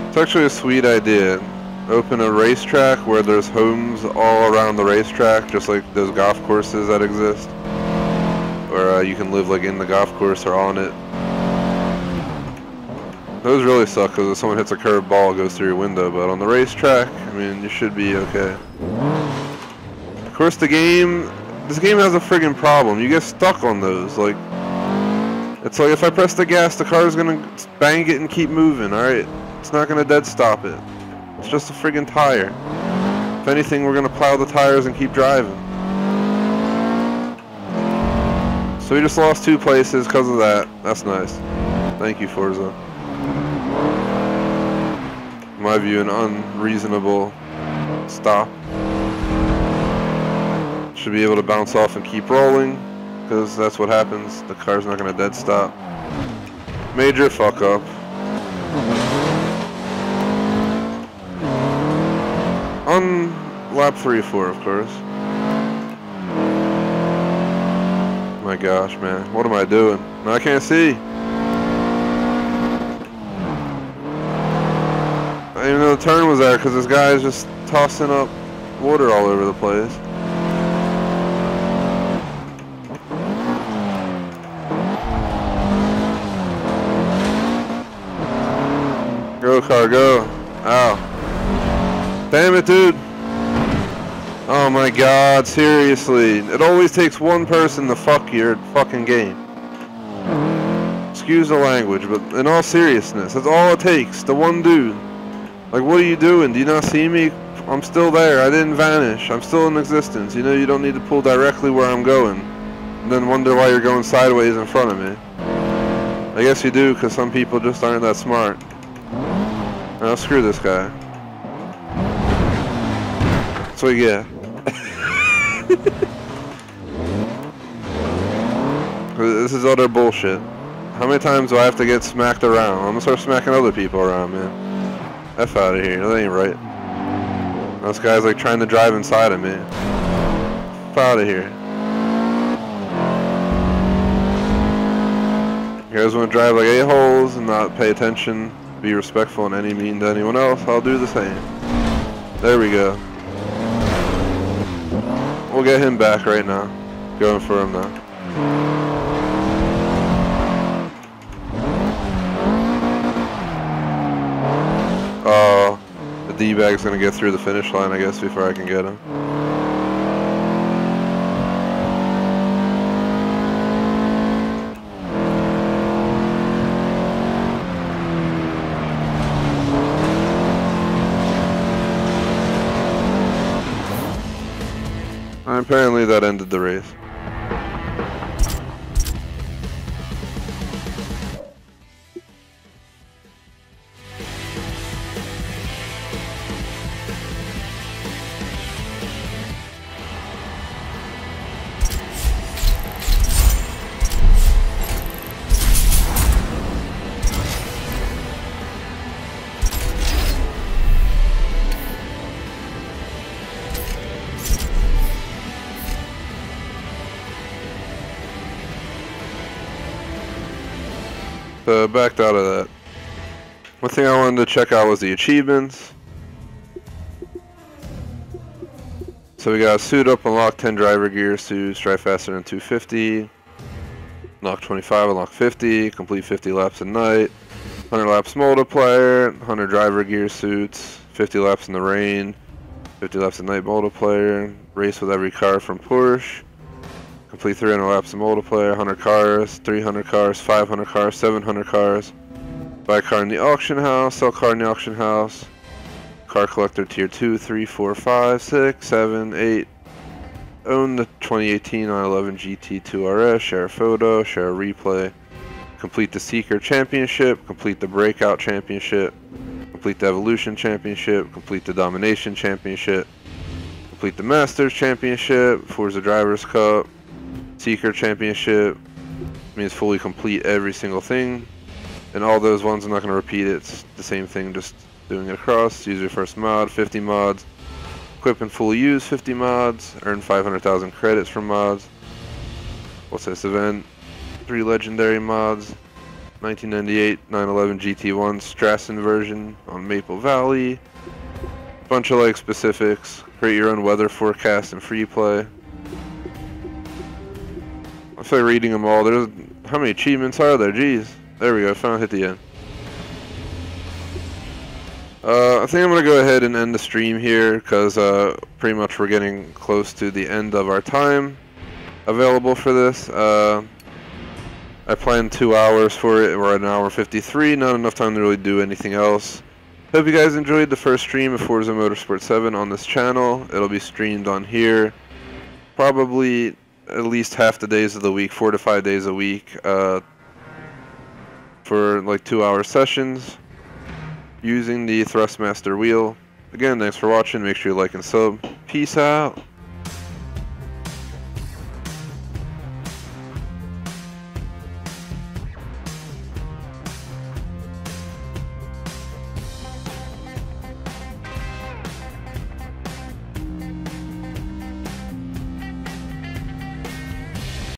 It's actually a sweet idea. Open a racetrack where there's homes all around the racetrack, just like those golf courses that exist. Or you can live like in the golf course or on it. Those really suck because if someone hits a curved ball, it goes through your window. But on the racetrack, I mean, you should be okay. Of course, this game has a friggin' problem. You get stuck on those. Like, it's like if I press the gas, the car's gonna bang it and keep moving. All right. It's not gonna dead stop it. It's just a friggin' tire. If anything, we're gonna plow the tires and keep driving. So we just lost 2 places because of that. That's nice. Thank you, Forza. In my view, an unreasonable stop. Should be able to bounce off and keep rolling, because that's what happens. The car's not gonna dead stop. Major fuck up. On lap 3 or 4, of course. My gosh, man. What am I doing? I can't see. I didn't even know the turn was there because this guy is just tossing up water all over the place. Go, car, go. Ow. Damn it, dude. Oh my god, seriously. It always takes one person to fuck your fucking game. Excuse the language, but in all seriousness, that's all it takes. The one dude. Like, what are you doing? Do you not see me? I'm still there. I didn't vanish. I'm still in existence. You know, you don't need to pull directly where I'm going. And then wonder why you're going sideways in front of me. I guess you do, because some people just aren't that smart. Now, screw this guy. So yeah. This is utter bullshit. How many times do I have to get smacked around? I'm gonna start smacking other people around, man. F out of here. That ain't right. This guy's like trying to drive inside of me. F out of here. You guys want to drive like a-holes and not pay attention, be respectful in any mean to anyone else? I'll do the same. There we go. We'll get him back right now. Going for him now. Oh, the D-bag's gonna get through the finish line, I guess, before I can get him. Apparently that ended the race. So backed out of that. One thing I wanted to check out was the achievements. So we got suit up, unlock 10 driver gear suits, drive faster than 250, unlock 25, unlock 50, complete 50 laps a night, 100 laps multiplier, 100 driver gear suits, 50 laps in the rain, 50 laps a night multiplier, race with every car from Porsche, complete 300 laps of multiplayer, 100 cars, 300 cars, 500 cars, 700 cars, buy a car in the auction house, sell car in the auction house, car collector tier 2, 3, 4, 5, 6, 7, 8, own the 2018 911 GT2 RS, share a photo, share a replay, complete the Seeker Championship, complete the Breakout Championship, complete the Evolution Championship, complete the Domination Championship, complete the Masters Championship, Forza Drivers Cup, Seeker Championship, means fully complete every single thing, and all those ones I'm not going to repeat it, it's the same thing, just doing it across. Use your first mod, 50 mods, equip and fully use 50 mods, earn 500,000 credits from mods. What's this event? 3 legendary mods, 1998 911 GT1 Strassen version on Maple Valley, bunch of like specifics, create your own weather forecast and free play. I feel like reading them all. There's how many achievements are there? Jeez. There we go. Finally hit the end. I think I'm going to go ahead and end the stream here because pretty much we're getting close to the end of our time available for this. I planned 2 hours for it. We're at 1 hour 53. Not enough time to really do anything else. Hope you guys enjoyed the first stream of Forza Motorsport 7 on this channel. It'll be streamed on here probably at least half the days of the week, 4 to 5 days a week, for like 2-hour sessions using the Thrustmaster wheel. Again, thanks for watching. Make sure you like and sub. Peace out.